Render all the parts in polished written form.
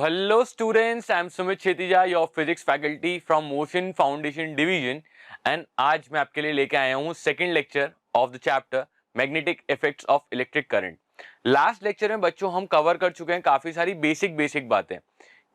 hello students, I'm Sumit Chetija, your physics faculty from Motion Foundation Division and आज मैं आपके लिए लेके आया हूँ second lecture of the chapter magnetic effects of electric current. Last lecture में बच्चों हम कवर कर चुके हैं काफी सारी बेसिक बातें,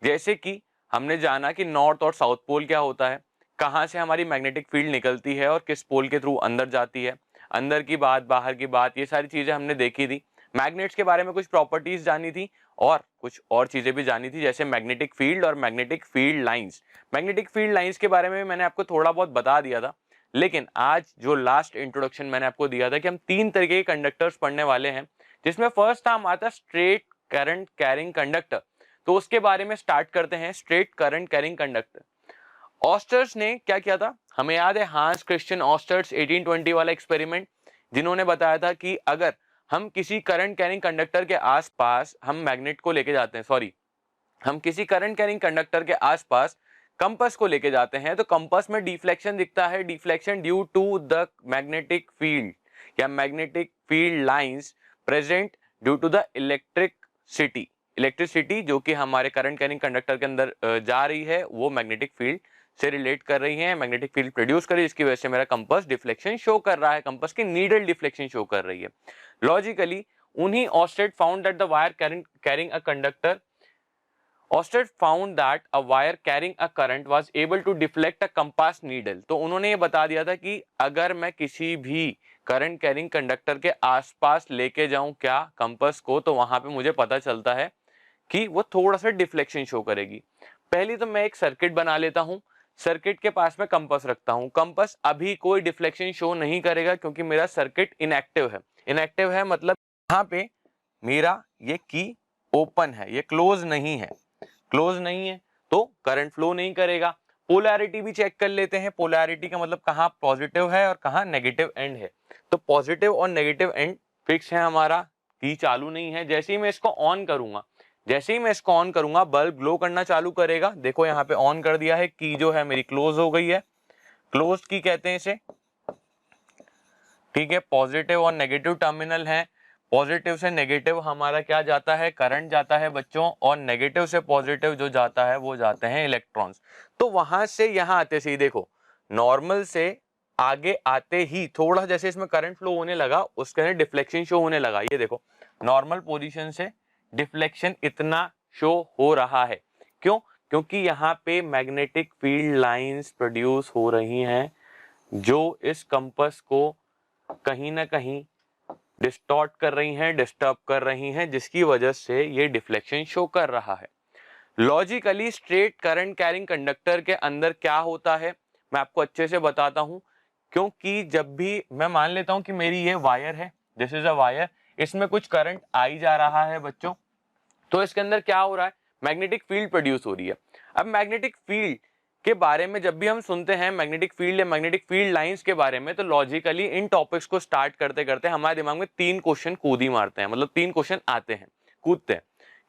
जैसे कि हमने जाना कि नॉर्थ और साउथ पोल क्या होता है, कहाँ से हमारी मैग्नेटिक फील्ड निकलती है और किस पोल के थ्रू अंदर जाती है, अंदर की बात बाहर की बात, ये सारी चीजें हमने देखी थी। मैग्नेट्स के बारे में कुछ प्रॉपर्टीज जानी थी और कुछ और चीजें भी जानी थी, जैसे मैग्नेटिक फील्ड और magnetic field lines. Magnetic field lines के बारे में मैंने आपको थोड़ा बहुत बता दिया था, लेकिन आज जो लास्ट इंट्रोडक्शन मैंने आपको दिया था कि हम 3 तरीके के कंडक्टर्स पढ़ने वाले हैं, जिसमें फर्स्ट नाम आता है स्ट्रेट करंट कैरिंग कंडक्टर। तो उसके बारे में स्टार्ट करते हैं। Straight current carrying conductor, oysters ने क्या किया था, हमें याद है, हांस क्रिश्चियन ऑस्टर्स 1820 वाला एक्सपेरिमेंट, जिन्होंने बताया था कि अगर हम किसी करंट कैरिंग कंडक्टर के आसपास हम मैग्नेट को लेके जाते हैं, हम किसी करंट कैरिंग कंडक्टर के आसपास कंपास को लेके जाते हैं, तो कंपास में डिफ्लेक्शन दिखता है, deflection due to the magnetic field या magnetic field lines present due to the electricity जो कि हमारे करंट कैरिंग कंडक्टर के अंदर जा रही है, वो मैग्नेटिक फील्ड से रिलेट कर रही है, मैग्नेटिक फील्ड प्रोड्यूस कर रही है, इसकी वजह से मेरा कंपास डिफ्लेक्शन शो कर रहा है, कंपास की नीडल डिफ्लेक्शन शो कर रही है। लॉजिकली उन्हीं Oersted found that the wire carrying a conductor Oersted found that a wire carrying a current was able to deflect a compass needle। तो उन्होंने ये बता दिया था कि अगर मैं किसी भी करंट कैरिंग कंडक्टर के आसपास लेके जाऊं क्या कंपास को, तो वहां पे मुझे पता चलता है कि वो थोड़ा सा डिफ्लेक्शन शो करेगी। पहले तो मैं एक सर्किट बना लेता हूं, सर्किट के पास में कंपास रखता हूं, कंपास अभी कोई डिफ्लेक्शन शो नहीं करेगा क्योंकि मेरा सर्किट इनएक्टिव है। इनएक्टिव है मतलब यहाँ पे मेरा ये की ओपन है, ये क्लोज नहीं है, क्लोज नहीं है तो करंट फ्लो नहीं करेगा। पोलैरिटी भी चेक कर लेते हैं, पोलैरिटी का मतलब कहाँ पॉजिटिव है और कहाँ नेगेटिव एंड है। तो पॉजिटिव और नेगेटिव एंड फिक्स है हमारा, की चालू नहीं है। जैसे ही मैं इसको ऑन करूंगा, बल्ब ग्लो करना चालू करेगा। देखो यहाँ पे ऑन कर दिया है, की जो है मेरी क्लोज हो गई है, क्लोज की कहते हैं इसे, ठीक है। पॉजिटिव और नेगेटिव टर्मिनल है, पॉजिटिव से नेगेटिव हमारा क्या जाता है, करंट जाता है बच्चों, और नेगेटिव से पॉजिटिव जो जाता है वो जाते हैं इलेक्ट्रॉन्स। तो वहां से यहां आते से ही देखो, नॉर्मल से आगे आते ही थोड़ा जैसे इसमें करंट फ्लो होने लगा, उसके अंदर डिफ्लेक्शन शो होने लगा। ये देखो नॉर्मल पोजीशन से डिफ्लेक्शन इतना शो हो रहा है, क्यों? क्योंकि यहाँ पे मैग्नेटिक फील्ड लाइंस प्रोड्यूस हो रही हैं जो इस कंपास को कहीं ना कहीं डिस्टॉर्ट कर रही हैं, डिस्टर्ब कर रही हैं, जिसकी वजह से ये डिफ्लेक्शन शो कर रहा है। Logically straight current carrying conductor के अंदर क्या होता है मैं आपको अच्छे से बताता हूं, क्योंकि जब भी मैं मान लेता हूं कि मेरी ये वायर है, दिस इज अ वायर, इसमें कुछ करंट आई जा रहा है बच्चों, तो इसके अंदर क्या हो रहा है, मैग्नेटिक फील्ड प्रोड्यूस हो रही है। अब मैग्नेटिक फील्ड के बारे में जब भी हम सुनते हैं, मैग्नेटिक फील्ड या मैग्नेटिक फील्ड लाइंस के बारे में, तो लॉजिकली इन टॉपिक्स को स्टार्ट करते करते हमारे दिमाग में 3 क्वेश्चन कूद ही मारते हैं, मतलब 3 क्वेश्चन आते हैं, कूदते हैं।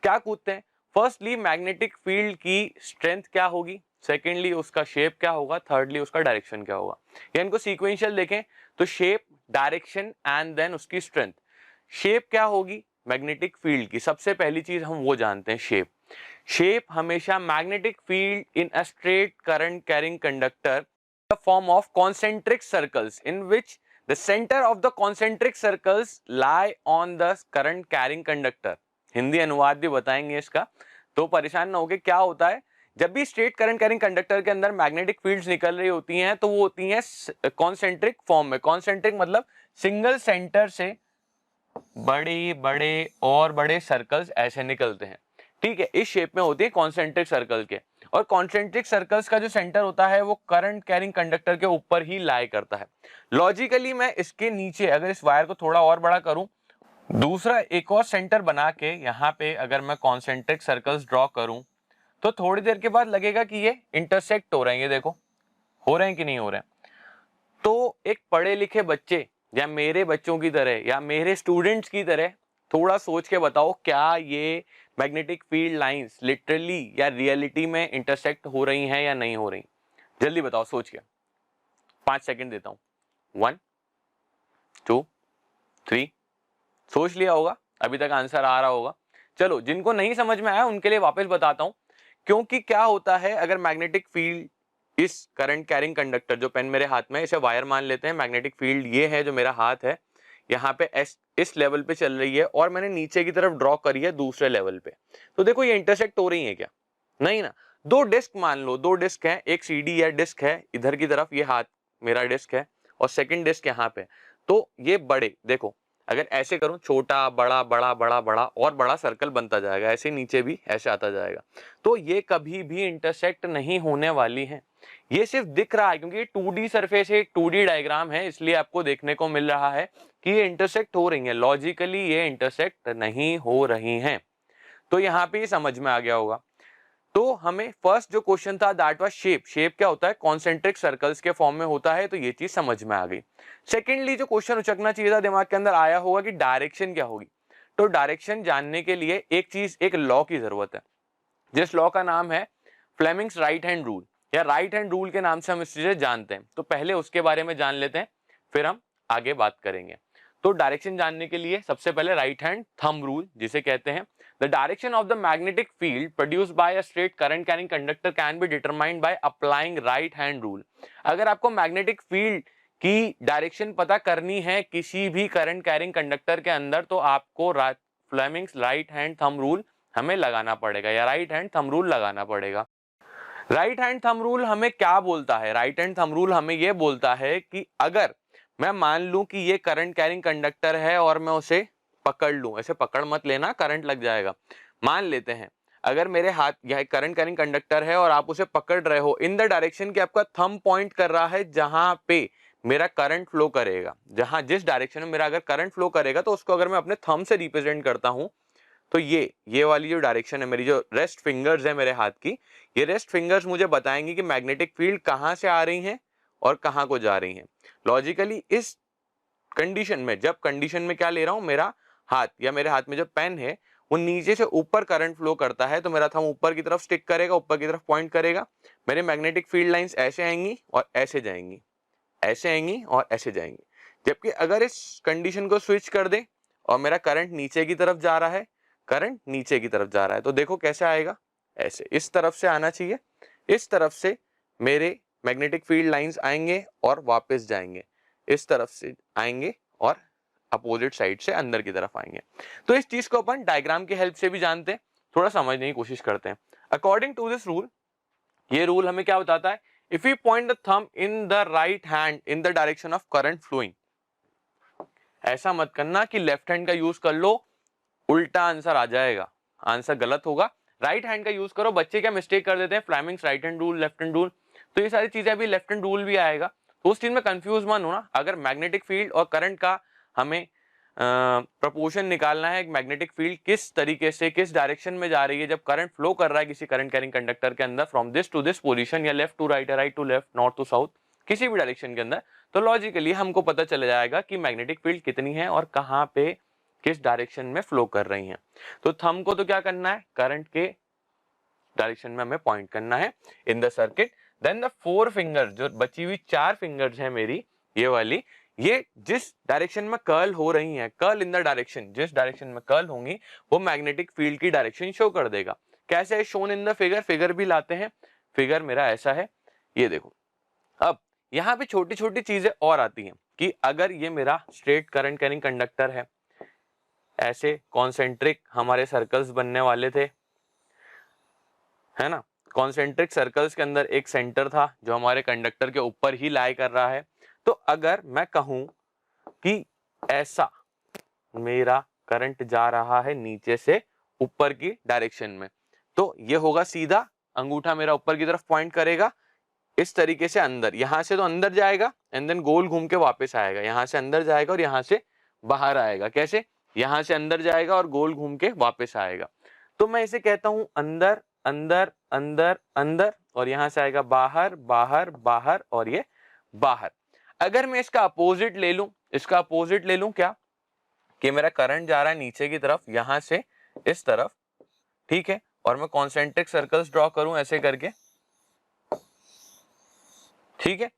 क्या कूदते हैं? फर्स्टली मैग्नेटिक फील्ड की स्ट्रेंथ क्या होगी, सेकेंडली उसका शेप क्या होगा, थर्डली उसका डायरेक्शन क्या होगा। या इनको सीक्वेंशियल देखें तो शेप, डायरेक्शन एंड देन उसकी स्ट्रेंथ। शेप क्या होगी मैग्नेटिक फील्ड की, सबसे पहली चीज हम वो जानते हैं, शेप। शेप हमेशा magnetic field in a straight current carrying conductor the form of concentric circles in which the centre of the concentric circles lie on the current carrying conductor. Hindi अनुवाद भी बताएंगे इसका, तो परेशान ना होके। क्या होता है, जब भी स्ट्रेट करंट कैरिंग कंडक्टर के अंदर मैग्नेटिक फील्ड्स निकल रही होती हैं, तो वो होती हैं कॉन्सेंट्रिक फॉर्म में। कॉन्सेंट्रिक मतलब सिंगल सेंटर से बड़े बड़े और बड़े सर्कल्स ऐसे निकलते हैं, ठीक है, इस शेप में होती है कॉन्सेंट्रिक सर्कल के। और कॉन्सेंट्रिक सर्कल्स का जो सेंटर होता है वो करंट कैरिंग कंडक्टर के ऊपर ही लाई करता है। लॉजिकली मैं इसके नीचे अगर इस वायर को थोड़ा और बड़ा करूं, दूसरा एक और सेंटर बना के यहाँ पे अगर मैं कॉन्सेंट्रिक सर्कल्स ड्रॉ करूं, तो थोड़ी देर के बाद लगेगा कि ये इंटरसेक्ट हो रहे हैं। ये देखो हो रहे हैं कि नहीं हो रहे हैं। तो एक पढ़े लिखे बच्चे या मेरे बच्चों की तरह या मेरे स्टूडेंट्स की तरह थोड़ा सोच के बताओ, क्या ये मैग्नेटिक फील्ड लाइंस लिटरली या रियलिटी में इंटरसेक्ट हो रही हैं या नहीं हो रही? जल्दी बताओ सोच के, 5 सेकंड देता हूं। 1 2 3, सोच लिया होगा, अभी तक आंसर आ रहा होगा। चलो जिनको नहीं समझ में आया उनके लिए वापस बताता हूं, क्योंकि क्या होता है अगर मैग्नेटिक फील्ड इस करंट कैरिंग कंडक्टर, जो पेन मेरे हाथ में है इसे वायर मान लेते हैं, मैग्नेटिक फील्ड ये है जो मेरा हाथ है, यहाँ पे इस लेवल पे चल रही है और मैंने नीचे की तरफ ड्रॉ करी है दूसरे लेवल पे, तो देखो ये इंटरसेक्ट हो रही है क्या? नहीं ना। दो डिस्क मान लो, दो डिस्क है, एक सीडी या डिस्क है इधर की तरफ, ये हाथ मेरा डिस्क है और सेकंड डिस्क यहाँ पे, तो ये बड़े देखो अगर ऐसे करूं छोटा बड़ा बड़ा बड़ा बड़ा और बड़ा सर्कल बनता जाएगा, ऐसे नीचे भी ऐसे आता जाएगा, तो ये कभी भी इंटरसेक्ट नहीं होने वाली है। ये सिर्फ दिख रहा है क्योंकि ये 2D सरफेस है, 2D डायग्राम है, इसलिए आपको देखने को मिल रहा है कि ये इंटरसेक्ट हो रही है, लॉजिकली ये इंटरसेक्ट नहीं हो रही हैं। तो यहाँ पे ये समझ में आ गया होगा। तो हमें फर्स्ट जो क्वेश्चन था दैट वाज शेप, शेप क्या होता है? कॉन्सेंट्रिक सर्कल्स के फॉर्म में होता है, तो ये चीज समझ में आ गई। सेकेंडली जो क्वेश्चन उचकना चाहिए था दिमाग के अंदर आया होगा कि डायरेक्शन क्या होगी। तो डायरेक्शन जानने के लिए एक चीज, एक लॉ की जरूरत है, जिस लॉ का नाम है फ्लेमिंग्स राइट हैंड रूल, या राइट हैंड रूल के नाम से हम इस चीजें जानते हैं। तो पहले उसके बारे में जान लेते हैं, फिर हम आगे बात करेंगे। तो डायरेक्शन जानने के लिए सबसे पहले राइट हैंड थंब रूल जिसे कहते हैं, the direction of the magnetic field produced bye a straight current carrying conductor can be determined by applying right hand rule. अगर आपको मैग्नेटिक फील्ड की डायरेक्शन पता करनी है किसी भी करंट कैरिंग कंडक्टर के अंदर, तो आपको Fleming's right hand thumb rule हमें लगाना पड़ेगा, या राइट हैंड थंब रूल लगाना पड़ेगा। राइट हैंड थंब रूल हमें क्या बोलता है? राइट हैंड थंब रूल हमें यह बोलता है कि अगर मैं मान लूं कि ये करंट कैरिंग कंडक्टर है और मैं उसे पकड़ लूं, ऐसे पकड़ मत लेना करंट लग जाएगा, मान लेते हैं अगर मेरे हाथ यह करंट कैरिंग कंडक्टर है और आप उसे पकड़ रहे हो इन द डायरेक्शन कि आपका थंब पॉइंट कर रहा है जहां पे मेरा करंट फ्लो करेगा, जहां जिस डायरेक्शन में मेरा अगर करंट फ्लो करेगा, तो उसको अगर मैं अपने थंब से रिप्रेजेंट करता हूं, तो ये वाली जो डायरेक्शन है, मेरी जो रेस्ट फिंगर्स है मेरे हाथ की, ये रेस्ट फिंगर्स मुझे बताएंगी कि मैग्नेटिक फील्ड कहां से आ रही हैं और कहां को जा रही हैं। लॉजिकली इस कंडीशन में, जब कंडीशन में क्या ले रहा हूं, मेरा हाथ या मेरे हाथ में जो पेन है वो नीचे से ऊपर करंट फ्लो करता है, तो मेरा थंब ऊपर की तरफ स्टिक करेगा, ऊपर की तरफ पॉइंट करेगा, मेरे मैग्नेटिक फील्ड लाइंस ऐसे आएंगी और ऐसे जाएंगी, ऐसे आएंगी और ऐसे जाएंगी। जबकि अगर इस कंडीशन को स्विच कर दे और मेरा करंट नीचे की तरफ जा रहा है, करंट नीचे की तरफ जा रहा है, तो देखो कैसे आएगा, ऐसे इस तरफ से आना चाहिए, इस तरफ से मेरे मैग्नेटिक फील्ड लाइंस आएंगे और वापस जाएंगे, इस तरफ से आएंगे और अपोजिट साइड से अंदर की तरफ आएंगे। तो इस चीज को अपन डायग्राम की हेल्प से भी जानते हैं, थोड़ा समझने की कोशिश करते हैं। अकॉर्डिंग टू दिस रूल, ये रूल हमें क्या बताता है, if you point the thumb in the right hand in the direction of current flowing, ऐसा मत करना कि लेफ्ट हैंड का यूज कर लो, उल्टा आंसर आ जाएगा, आंसर गलत होगा। राइट हैंड का यूज करो। बच्चे क्या मिस्टेक कर देते हैं, Fleming's right hand rule, left hand rule, तो ये सारी चीजें अभी लेफ्ट हैंड रूल भी आएगा, तो उस चीज में कंफ्यूज मत होना। अगर मैग्नेटिक फील्ड और करंट का हमें प्रपोर्शन निकालना है, मैग्नेटिक फील्ड किस तरीके से किस डायरेक्शन में जा रही है जब करंट फ्लो कर रहा है किसी करंट कैरिंग कंडक्टर के अंदर, from this to this position, या left to right, right to left, north to south, किसी भी डायरेक्शन के अंदर, तो लॉजिकली हमको पता चल जाएगा कि मैग्नेटिक फील्ड कितनी है और कहां पे किस डायरेक्शन में फ्लो कर रही हैं। तो थंब को तो क्या करना है, करंट के डायरेक्शन में हमें पॉइंट करना है in the circuit. Then the four fingers, जो बची हुई चार फिंगर्स है मेरी ये वाली, ये जिस डायरेक्शन में कर्ल हो रही हैं, कर्ल इन द डायरेक्शन, जिस डायरेक्शन में कर्ल होंगी वो मैग्नेटिक फील्ड की डायरेक्शन शो कर देगा। कैसे है shown in the figure, figure भी लाते हैं, फिगर मेरा ऐसा है, ये देखो। अब यहाँ पे छोटी छोटी चीजें और आती हैं कि अगर ये मेरा स्ट्रेट करंट कैरिंग कंडक्टर है, ऐसे कॉन्सेंट्रिक हमारे सर्कल्स बनने वाले थे, है ना, कॉन्सेंट्रिक सर्कल्स के अंदर एक सेंटर था जो हमारे कंडक्टर के ऊपर ही लाई कर रहा है। तो अगर मैं कहूं कि ऐसा मेरा करंट जा रहा है नीचे से ऊपर की डायरेक्शन में, तो ये होगा सीधा, अंगूठा मेरा ऊपर की तरफ पॉइंट करेगा इस तरीके से अंदर, यहां से तो अंदर जाएगा एंड देन गोल घूम के वापस आएगा, यहां से अंदर जाएगा और यहां से बाहर आएगा। कैसे, यहां से अंदर जाएगा और गोल घूम के वापस आएगा। तो मैं इसे कहता हूं अंदर अंदर अंदर अंदर, और यहां से आएगा बाहर बाहर बाहर और ये बाहर। अगर मैं इसका अपोजिट ले लूं, इसका अपोजिट ले लूं क्या, कि मेरा करंट जा रहा है नीचे की तरफ यहां से इस तरफ, ठीक है, और मैं कॉन्सेंट्रिक सर्कल्स ड्रॉ करूं ऐसे करके, ठीक है,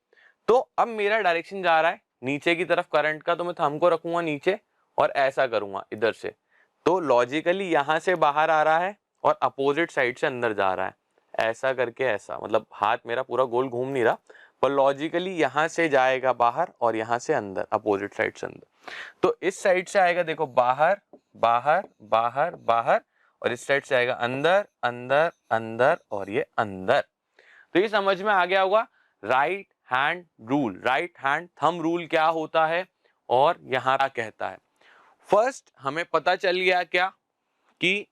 तो अब मेरा डायरेक्शन जा रहा है नीचे की तरफ करंट का, तो मैं थंब को रखूंगा नीचे और ऐसा करूंगा इधर से, तो लॉजिकली यहाँ से बाहर आ रहा है और अपोजिट साइड से अंदर जा रहा है, ऐसा करके ऐसा, मतलब हाथ मेरा पूरा गोल घूम नहीं रहा, पर लॉजिकली यहाँ से जाएगा बाहर और यहाँ से अंदर, अपोजिट साइड से अंदर। तो इस साइड से आएगा देखो बाहर बाहर बाहर बाहर, और इस साइड से आएगा अंदर अंदर अंदर और ये अंदर। तो ये समझ में आ गया होगा right hand rule, right hand thumb rule क्या होता है और यहाँ क्या कहता है। फर्स्ट हमें पता चल गया क्या कि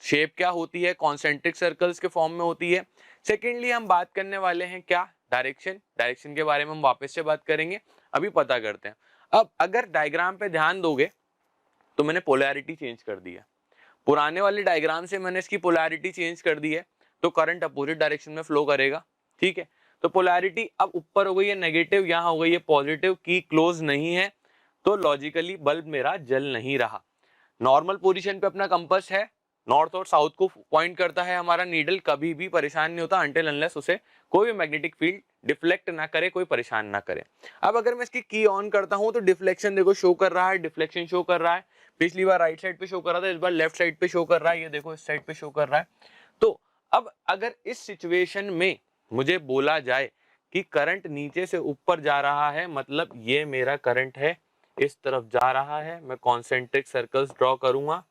शेप क्या होती है, कॉन्सेंट्रिक सर्कल्स के फॉर्म में होती है। सेकेंडली हम बात करने वाले हैं क्या, डायरेक्शन, डायरेक्शन के बारे में हम वापस से बात करेंगे, अभी पता करते हैं। अब अगर डायग्राम पे ध्यान दोगे तो मैंने पोलैरिटी चेंज कर दी है, पुराने वाले डायग्राम से मैंने इसकी पोलैरिटी चेंज कर दी है, तो करंट अपोजिट डायरेक्शन में फ्लो करेगा, ठीक है। तो पोलैरिटी अब ऊपर हो गई है नेगेटिव, यहाँ हो गई है पॉजिटिव, की क्लोज नहीं है, तो लॉजिकली बल्ब मेरा जल नहीं रहा। नॉर्मल पोजीशन पे अपना कंपास है, नॉर्थ और साउथ को पॉइंट करता है हमारा नीडल, कभी भी परेशान नहीं होता अनटिल अनलेस उसे कोई भी मैग्नेटिक फील्ड डिफ्लेक्ट ना करे, कोई परेशान ना करे। अब अगर मैं इसकी की ऑन करता हूं तो डिफ्लेक्शन देखो शो कर रहा है, डिफ्लेक्शन शो कर रहा है, पिछली बार राइट साइड पे शो कर रहा था, इस बार लेफ्ट साइड पे शो कर रहा है, ये देखो इस साइड पे शो कर रहा है। तो अब अगर इस सिचुएशन में मुझे बोला जाए कि करंट नीचे से ऊपर जा रहा है, मतलब ये मेरा करंट है इस तरफ जा रहा है, मैं कॉन्सेंट्रिक सर्कल्स ड्रॉ करूंगा,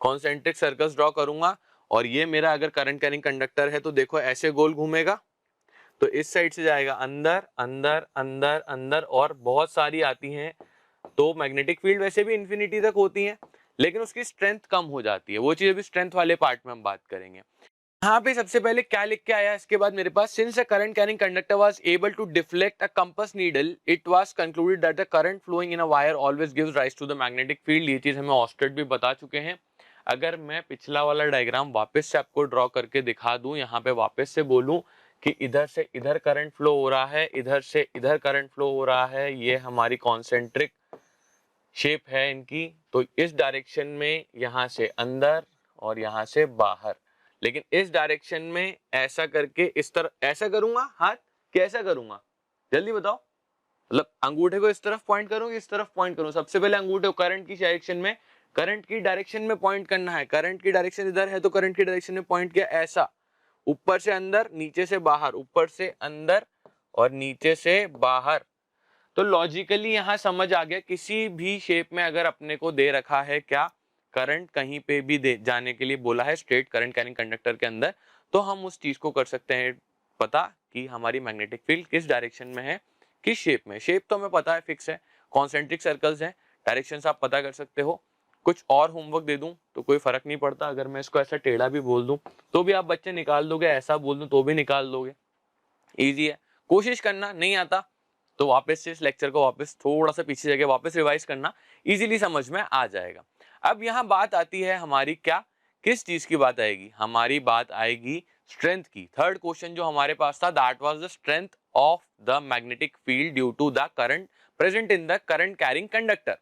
कॉन्सेंट्रिक सर्कल्स ड्रॉ करूंगा, और ये मेरा अगर करंट कैरिंग कंडक्टर है तो देखो ऐसे गोल घूमेगा, तो इस साइड से जाएगा अंदर अंदर अंदर अंदर, और बहुत सारी आती हैं। तो मैग्नेटिक फील्ड वैसे भी इंफिनिटी तक होती है, लेकिन उसकी स्ट्रेंथ कम हो जाती है, वो चीज अभी स्ट्रेंथ वाले पार्ट में हम बात करेंगे। यहाँ पे सबसे पहले क्या लिख के आया इसके बाद मेरे पास, since a current carrying conductor was able to deflect a compass needle it was concluded that the current flowing in a wire always gives rise to the magnetic field. ये चीज हमें ऑस्टेड भी बता चुके हैं। अगर मैं पिछला वाला डायग्राम वापस से आपको ड्रॉ करके दिखा दूं, यहाँ पे वापस से बोलूं कि इधर से इधर करंट फ्लो हो रहा है, इधर से इधर करंट फ्लो हो रहा है, ये हमारी कॉन्सेंट्रिक शेप है इनकी, तो इस डायरेक्शन में यहाँ से अंदर और यहाँ से बाहर, लेकिन इस डायरेक्शन में ऐसा करके इस तरह ऐसा करूंगा हाथ, कैसा करूंगा जल्दी बताओ, मतलब अंगूठे को इस तरफ पॉइंट करूं कि इस तरफ पॉइंट करूं। सबसे पहले अंगूठे को करंट की डायरेक्शन में, करंट की डायरेक्शन में पॉइंट करना है, करंट की डायरेक्शन इधर है तो करंट की डायरेक्शन में पॉइंट किया, ऐसा ऊपर से अंदर नीचे से बाहर, ऊपर से अंदर और नीचे से बाहर। तो लॉजिकली यहाँ समझ आ गया, किसी भी शेप में अगर अपने को दे रखा है क्या करंट कहीं पे भी दे जाने के लिए बोला है स्ट्रेट करंट कैरिंग कंडक्टर के अंदर, तो हम उस चीज को कर सकते हैं पता कि हमारी मैग्नेटिक फील्ड किस डायरेक्शन में है, किस शेप में। शेप तो हमें पता है फिक्स है, कॉन्सेंट्रिक सर्कल्स हैं, डायरेक्शन आप पता कर सकते हो। कुछ और होमवर्क दे दूं तो कोई फर्क नहीं पड़ता, अगर मैं इसको ऐसा टेढ़ा भी बोल दूं तो भी आप बच्चे निकाल दोगे, ऐसा बोल दूं तो भी निकाल दोगे, इजी है। कोशिश करना, नहीं आता तो वापस से इस लेक्चर को वापस थोड़ा सा पीछे जाके वापस रिवाइज करना, इजीली समझ में आ जाएगा। अब यहाँ बात आती है हमारी क्या, किस चीज की बात आएगी, हमारी बात आएगी स्ट्रेंथ की। थर्ड क्वेश्चन जो हमारे पास था that was the strength of the magnetic field due to the current present in the current carrying conductor.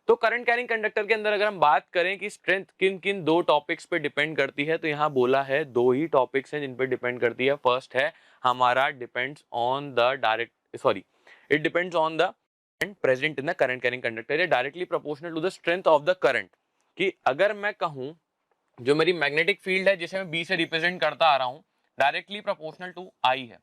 तो करंट कैरिंग कंडक्टर के अंदर अगर हम बात करें कि स्ट्रेंथ किन किन दो टॉपिक्स पे डिपेंड करती है, तो यहाँ बोला है दो ही टॉपिक्स हैं जिन पे डिपेंड करती है। फर्स्ट है हमारा depends on the direct sorry it depends on the current present in the current carrying conductor, ये directly proportional to the strength of the current. कि अगर मैं कहूं जो मेरी मैग्नेटिक फील्ड है जिसे मैं बी से रिप्रेजेंट करता आ रहा हूं, डायरेक्टली प्रोपोर्शनल टू आई है,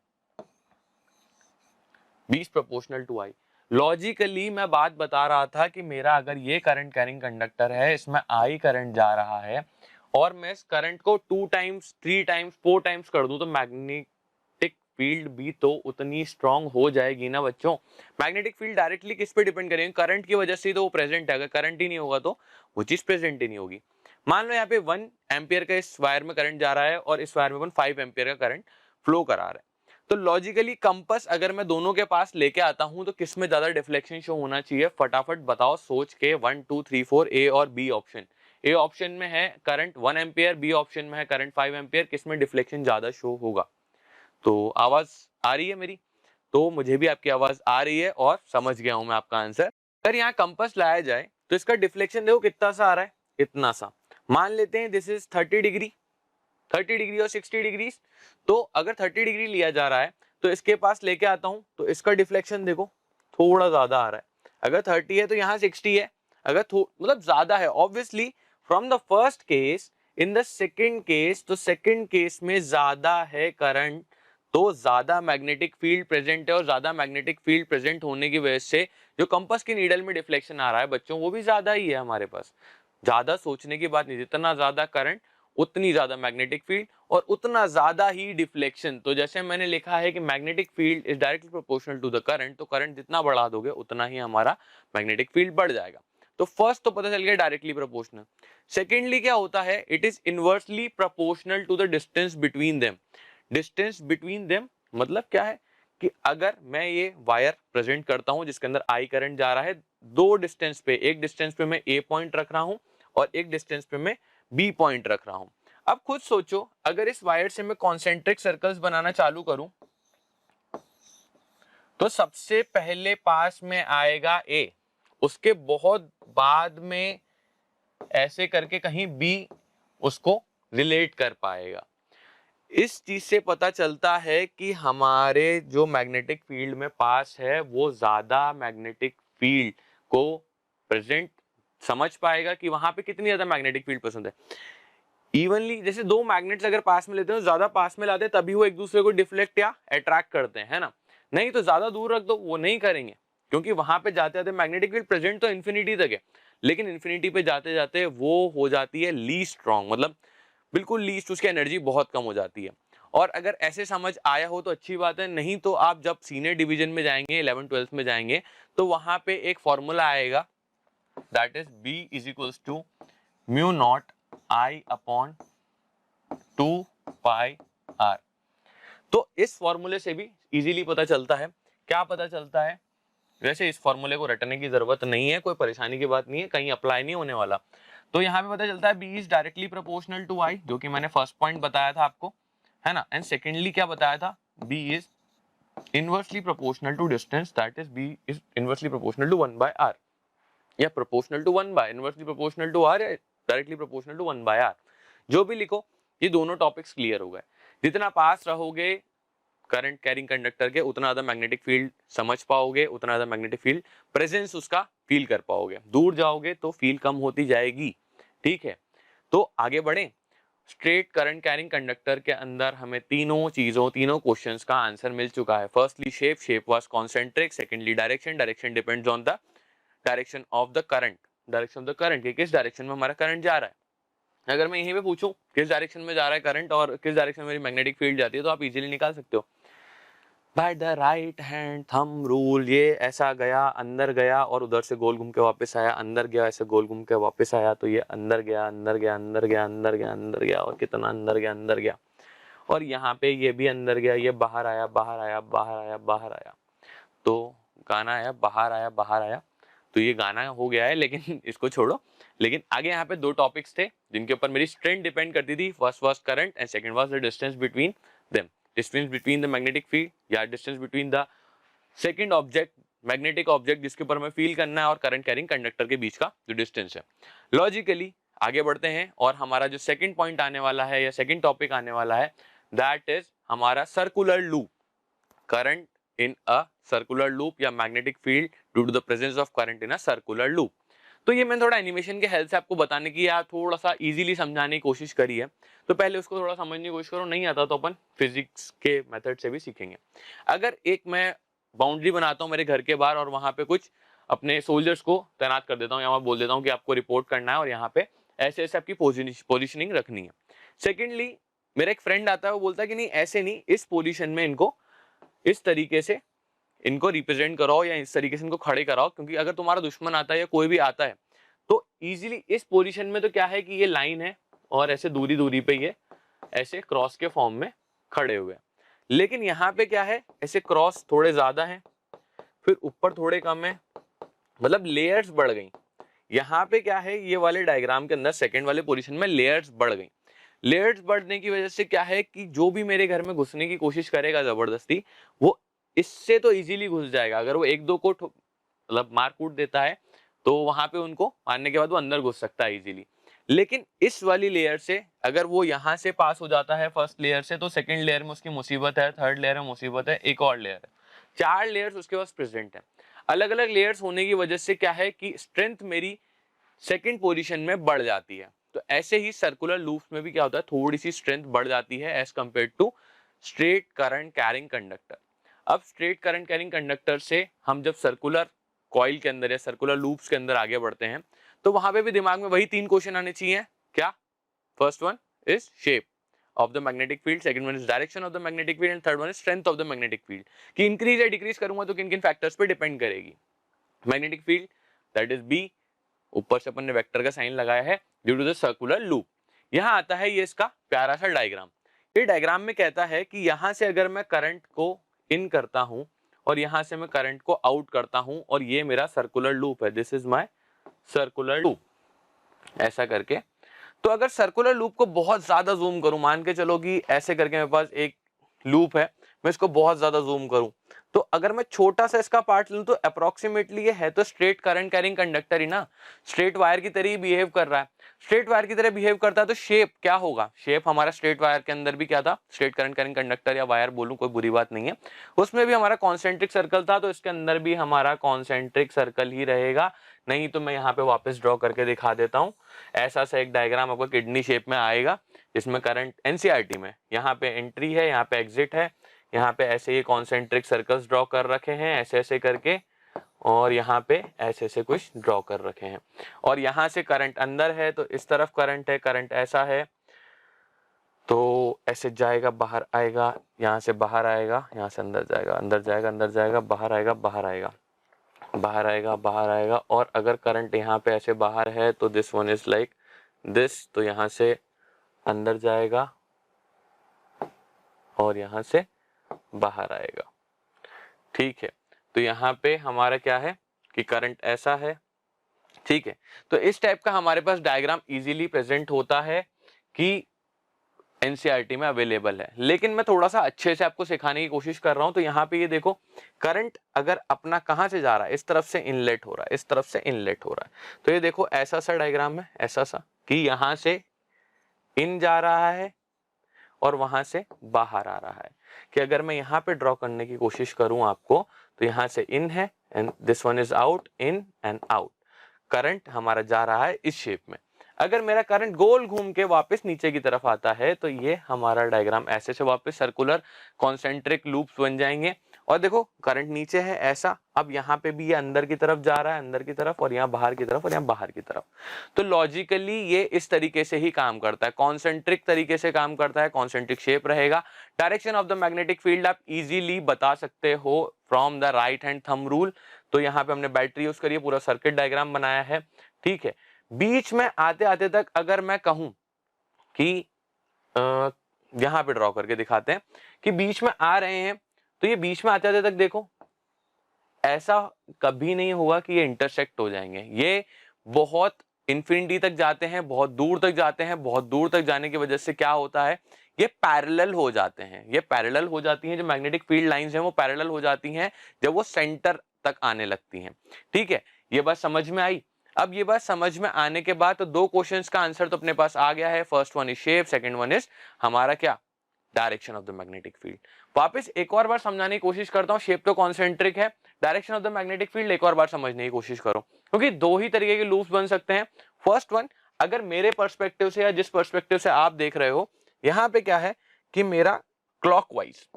B proportional to I. Logically मैं बात बता रहा था कि मेरा अगर ये करंट कैरिंग कंडक्टर है, इसमें आई करंट जा रहा है, और मैं इस करंट को 2 टाइम्स 3 टाइम्स 4 टाइम्स कर दूं, तो मैग्नेटिक फील्ड भी तो उतनी स्ट्रांग हो जाएगी ना बच्चों। मैग्नेटिक फील्ड डायरेक्टली किस पे डिपेंड करेंगे, करंट की वजह से तो वो प्रेजेंट है, अगर करंट ही नहीं होगा तो वो चीज प्रेजेंट ही नहीं होगी। मान लो यहाँ पे 1 एम्पियर का इस वायर में करंट जा रहा है और इस वायर में 5 एम्पियर का करंट फ्लो करा रहा है, तो लॉजिकली कंपास अगर मैं दोनों के पास लेके आता हूं तो किसमें ज्यादा डिफ्लेक्शन शो होना चाहिए, फटाफट बताओ सोच के, 1 2 3 4, ए और बी ऑप्शन। ए ऑप्शन में है करंट 1 एम्पियर, बी ऑप्शन में है करंट 5 एम्पियर, किसमें डिफ्लेक्शन ज्यादा शो होगा। तो आवाज आ रही है मेरी, तो मुझे भी आपकी आवाज आ रही है और समझ गया हूं मैं आपका आंसर। अगर यहाँ कंपास लाया जाए तो इसका डिफ्लेक्शन देखो कितना सा आ रहा है, इतना सा। मान लेते हैं दिस इज 30 डिग्री, 30 डिग्री और 60 डिग्री, तो अगर 30 डिग्री लिया जा रहा है तो इसके पास लेके आता हूं तो इसका डिफ्लेक्शन देखो थोड़ा ज्यादा आ रहा है। अगर 30 है तो यहाँ 60 है, अगर मतलब ज्यादा है, obviously from the first case in the second case, तो सेकेंड केस में ज्यादा है करंट, तो ज्यादा मैग्नेटिक फील्ड प्रेजेंट है, और ज्यादा मैग्नेटिक फील्ड प्रेजेंट होने की वजह से जो कंपास की नीडल में डिफ्लेक्शन आ रहा है बच्चों, वो भी ज्यादा ही है हमारे पास। ज्यादा सोचने की बात नहीं, जितना ज्यादा करंट उतनी ज्यादा मैग्नेटिक फील्ड और उतना ज्यादा ही डिफ्लेक्शन। तो जैसे मैंने लिखा है कि magnetic field is directly proportional to the current, तो करंट जितना बढ़ा दोगे उतना ही हमारा मैग्नेटिक फील्ड बढ़ जाएगा। तो फर्स्ट तो पता चल गया डायरेक्टली प्रोपोर्शनल। सेकेंडली क्या होता है, it is inversely proportional to the distance between them. Distance between them मतलब क्या है कि अगर मैं ये वायर प्रेजेंट करता हूं जिसके अंदर आई करंट जा रहा है, दो डिस्टेंस पे, एक डिस्टेंस पे मैं ए पॉइंट रख रहा हूं और एक डिस्टेंस पे मैं बी पॉइंट रख रहा हूं। अब खुद सोचो, अगर इस वायर से मैं कॉन्सेंट्रिक सर्कल्स बनाना चालू करूं, तो सबसे पहले पास में आएगा ए, उसके बहुत बाद में ऐसे करके कहीं बी उसको रिलेट कर पाएगा। इस चीज से पता चलता है कि हमारे जो मैग्नेटिक फील्ड में पास है वो ज्यादा मैग्नेटिक फील्ड को प्रेजेंट समझ पाएगा कि वहां पे कितनी ज्यादा मैग्नेटिक फील्ड पसंद है। इवनली जैसे दो मैग्नेट्स अगर पास में लेते हैं, ज्यादा पास में लाते हैं तभी वो एक दूसरे को डिफ्लेक्ट या अट्रैक्ट करते हैं, है ना। नहीं तो ज्यादा दूर रख दो, वो नहीं करेंगे, क्योंकि वहां पे जाते जाते मैग्नेटिक फील्ड प्रेजेंट तो इन्फिनिटी तक है, लेकिन इन्फिनिटी पे जाते जाते वो हो जाती है लीस्ट स्ट्रॉन्ग, मतलब बिल्कुल लीस्ट, उसकी एनर्जी बहुत कम हो जाती है। और अगर ऐसे समझ आया हो तो अच्छी बात है, नहीं तो आप जब सीनियर डिवीजन में जाएंगे, 11th-12th में जाएंगे, तो वहां पे एक फॉर्मूला आएगा, that is B is equals to mu naught I upon 2πr। तो इस फॉर्मूले से भी इजीली पता चलता है, क्या पता चलता है, वैसे इस फॉर्मूले को रटने की जरूरत नहीं है, कोई परेशानी की बात नहीं है, कहीं अप्लाई नहीं होने वाला। तो यहाँ पे पता चलता है B is directly proportional to I, जो कि मैंने फर्स्ट पॉइंट बताया था आपको, है ना। एंड सेकेंडली क्या बताया था, B is inversely proportional to distance, that is B is inversely proportional to 1/r, या proportional to 1/, inversely proportional to r, या डायरेक्टली प्रोपोर्शनल टू 1/r, जो भी लिखो। ये दोनों टॉपिक्स क्लियर हो गए। जितना पास रहोगे करंट कैरिंग कंडक्टर के, उतना ज्यादा मैग्नेटिक फील्ड समझ पाओगे, उतना ज्यादा मैग्नेटिक फील्ड प्रेजेंस उसका फील कर पाओगे। दूर जाओगे तो फील कम होती जाएगी, ठीक है। तो आगे बढ़े, स्ट्रेट करंट कैरिंग कंडक्टर के अंदर हमें तीनों चीजों, तीनों क्वेश्चंस का आंसर मिल चुका है। Firstly shape was concentric, secondly direction depends on the direction of the current, direction of the current, कि किस डायरेक्शन में हमारा करंट जा रहा है। अगर मैं यहीं पे पूछूं किस डायरेक्शन में जा रहा है करंट और किस डायरेक्शन में मेरी मैग्नेटिक फील्ड जाती है, तो आप इजीली निकाल सकते हो by the right hand thumb rule. ये ऐसा गया, अंदर गया और उधर से गोल घूम के वापस आया, अंदर गया, ऐसे गोल घूम के वापस आया, तो ये अंदर गया, अंदर गया, अंदर गया, अंदर गया, अंदर गया, और कितना अंदर गया, अंदर गया। और यहाँ पे ये भी अंदर गया, ये बाहर आया, बाहर आया, बाहर आया, बाहर आया। तो गाना आया, बाहर आया, बाहर आया। तो ये गाना हो गया है, लेकिन इसको छोड़ो। लेकिन आगे यहाँ पे दो टॉपिक्स थे जिनके ऊपर मेरी स्ट्रेंथ डिपेंड करती थी। First was current and second was the distance between them, distance between the magnetic field या distance between the second object, magnetic object जिसके ऊपर हमें फील करना है, और करंट कैरिंग कंडक्टर के बीच का जो डिस्टेंस है। लॉजिकली आगे बढ़ते हैं और हमारा जो सेकंड पॉइंट आने वाला है या सेकंड टॉपिक आने वाला है, दैट इज हमारा circular loop, current in a circular loop या magnetic field due to the presence of current in a circular loop। तो ये मैंने थोड़ा एनिमेशन के हेल्प से आपको बताने की या थोड़ा सा इजीली समझाने की कोशिश करी है। तो पहले उसको थोड़ा समझने की कोशिश करो, नहीं आता तो अपन फिजिक्स के मेथड से भी सीखेंगे। अगर एक मैं बाउंड्री बनाता हूँ मेरे घर के बाहर और वहां पे कुछ अपने सोल्जर्स को तैनात कर देता हूँ, या मैं बोल देता हूँ कि आपको रिपोर्ट करना है और यहाँ पे ऐसे ऐसे आपकी पोजिशनिंग रखनी है। सेकेंडली मेरा एक फ्रेंड आता है, वो बोलता है कि नहीं ऐसे नहीं, इस पोजिशन में इनको इस तरीके से इनको रिप्रेजेंट कराओ या इस तरीके से इनको खड़े कराओ, क्योंकि अगर तुम्हारा दुश्मन आता है या कोई भी आता है तो इजीली इस पोजीशन में, तो क्या है कि ये लाइन है और ऐसे दूरी दूरी पे ये ऐसे क्रॉस के फॉर्म में खड़े हुए हैं। लेकिन यहाँ पे क्या है, ऐसे क्रॉस थोड़े ज्यादा हैं, फिर ऊपर थोड़े कम है, मतलब लेयर्स बढ़ गई। यहाँ पे क्या है, ये वाले डायग्राम के अंदर सेकंड वाले पोजीशन में लेयर्स बढ़ गई। लेयर्स बढ़ने की वजह से क्या है कि जो भी मेरे घर में घुसने की कोशिश करेगा जबरदस्ती, वो इससे तो इजीली घुस जाएगा। अगर वो एक दो को मतलब मार कूट देता है तो वहां पे उनको मारने के बाद वो अंदर घुस सकता है इजीली। लेकिन इस वाली लेयर से अगर वो यहाँ से पास हो जाता है फर्स्ट लेयर से, तो सेकंड लेयर में उसकी मुसीबत है, थर्ड लेयर में मुसीबत है, एक और लेयर है, 4 लेयर्स उसके पास प्रेजेंट है। अलग अलग लेयर्स होने की वजह से क्या है कि स्ट्रेंथ मेरी सेकंड पोजीशन में बढ़ जाती है। तो ऐसे ही सर्कुलर लूप्स में भी क्या होता है, थोड़ी सी स्ट्रेंथ बढ़ जाती है as compare to straight current carrying conductor. अब स्ट्रेट करंट कैरिंग कंडक्टर से हम जब सर्कुलर कॉइल के अंदर या सर्कुलर लूप्स के अंदर आगे बढ़ते हैं तो वहां पे भी दिमाग में वही 3 क्वेश्चन आने चाहिए। क्या? First one is shape of the magnetic field, second one is direction of the magnetic field and third one is strength of the magnetic field। कि इंक्रीज या डिक्रीज करूंगा तो किन किन फैक्टर्स पे डिपेंड करेगी। Magnetic field that is B, ऊपर से अपन ने वेक्टर का साइन लगाया है due to the circular loop. यहाँ आता है ये इसका प्यारा सा डायग्राम। ये डायग्राम में कहता है कि यहाँ से अगर मैं करंट को इन करता हूं और यहाँ से मैं करंट को आउट करता हूं और ये मेरा सर्कुलर लूप है, this is my circular loop, ऐसा करके। तो अगर सर्कुलर लूप को बहुत ज्यादा जूम करूं, मान के चलो कि ऐसे करके मेरे पास एक लूप है, मैं इसको बहुत ज्यादा जूम करूं तो अगर मैं छोटा सा इसका पार्ट लूं तो अप्रोक्सीमेटली ये है तो स्ट्रेट करंट कैरिंग कंडक्टर ही ना, स्ट्रेट वायर की तरह ही बिहेव कर रहा है। स्ट्रेट वायर की तरह बिहेव करता है तो शेप क्या होगा, शेप हमारा स्ट्रेट वायर के अंदर भी क्या था, स्ट्रेट करंट कैरिंग कंडक्टर या वायर बोलूं कोई बुरी बात नहीं है, उसमें भी हमारा कॉन्सेंट्रिक सर्कल था, तो इसके अंदर भी हमारा कॉन्सेंट्रिक सर्कल ही रहेगा। नहीं तो मैं यहाँ पे वापस ड्रॉ करके दिखा देता हूँ। ऐसा सा एक डायग्राम आपको किडनी शेप में आएगा जिसमें करंट एनसीईआरटी में यहाँ पे एंट्री है, यहाँ पे एग्जिट है, यहाँ पे ऐसे ये कॉन्सेंट्रिक सर्कल्स ड्रॉ कर रखे हैं ऐसे ऐसे करके, और यहाँ पे ऐसे ऐसे कुछ ड्रॉ कर रखे हैं, और यहाँ से करंट अंदर है तो इस तरफ करंट है, करंट ऐसा है तो ऐसे जाएगा बाहर आएगा, यहाँ से बाहर आएगा, यहाँ से अंदर जाएगा, अंदर जाएगा, अंदर जाएगा, बाहर आएगा, बाहर आएगा, बाहर आएगा, बाहर आएगा। और अगर करंट यहाँ पे ऐसे बाहर है तो this one is like this, तो यहाँ से अंदर जाएगा और यहाँ से बाहर आएगा। ठीक है, तो यहाँ पे हमारा क्या है कि करंट ऐसा है। ठीक है, तो इस टाइप का हमारे पास डायग्राम इजीली प्रेजेंट होता है कि एनसीईआरटी में अवेलेबल है। लेकिन मैं थोड़ा सा अच्छे से आपको सिखाने की कोशिश कर रहा हूं। तो यहाँ पे ये देखो, करंट अगर अपना कहां से जा रहा है, इस तरफ से इनलेट हो रहा है, इस तरफ से इनलेट हो रहा है। तो ये देखो ऐसा सा डायग्राम है, ऐसा सा कि यहाँ से इन जा रहा है और वहां से बाहर आ रहा है। कि अगर मैं यहाँ पे ड्रॉ करने की कोशिश करूं आपको, तो यहाँ से इन है and this one is out, in and out. Current हमारा जा रहा है इस शेप में। अगर मेरा करंट गोल घूम के वापस नीचे की तरफ आता है तो ये हमारा डायग्राम ऐसे से वापस सर्कुलर कॉन्सेंट्रिक लूप्स बन जाएंगे। और देखो करंट नीचे है ऐसा, अब यहाँ पे भी ये अंदर की तरफ जा रहा है, अंदर की तरफ, और यहाँ बाहर की तरफ, और यहाँ बाहर की तरफ। तो लॉजिकली ये इस तरीके से ही काम करता है, कॉन्सेंट्रिक तरीके से काम करता है, कॉन्सेंट्रिक शेप रहेगा। Direction of the magnetic field आप इजीली बता सकते हो from the right hand thumb rule. तो यहाँ पे हमने बैटरी यूज करी है, पूरा सर्किट डायग्राम बनाया है। ठीक है, बीच में आते आते तक अगर मैं कहूं कि यहां पे ड्रॉ करके दिखाते हैं कि बीच में आ रहे हैं, तो ये बीच में आते आते तक देखो ऐसा कभी नहीं होगा कि ये इंटरसेक्ट हो जाएंगे। ये बहुत इंफिनिटी तक जाते हैं, बहुत दूर तक जाते हैं। बहुत दूर तक जाने की वजह से क्या होता है, ये पैरेलल हो जाते हैं। ये पैरेलल हो जाती हैं, जो मैग्नेटिक फील्ड लाइंस हैं वो पैरेलल हो जाती हैं जब वो सेंटर तक आने लगती हैं। ठीक है, ये बात समझ में आई। अब ये बात समझ में आने के बाद तो दो क्वेश्चंस का आंसर तो अपने पास आ गया है। First one is shape, second one is हमारा क्या, direction of the magnetic field. वापस एक और बार समझाने की कोशिश करता हूं, शेप तो कॉन्सेंट्रिक है, direction of the magnetic field एक और बार समझने की कोशिश करो, क्योंकि दो ही तरीके के लूप्स बन सकते हैं। फर्स्ट वन, अगर मेरे पर्सपेक्टिव से या जिस पर्सपेक्टिव से आप देख रहे हो, यहां पे क्या है कि मेरा क्लॉकवाइज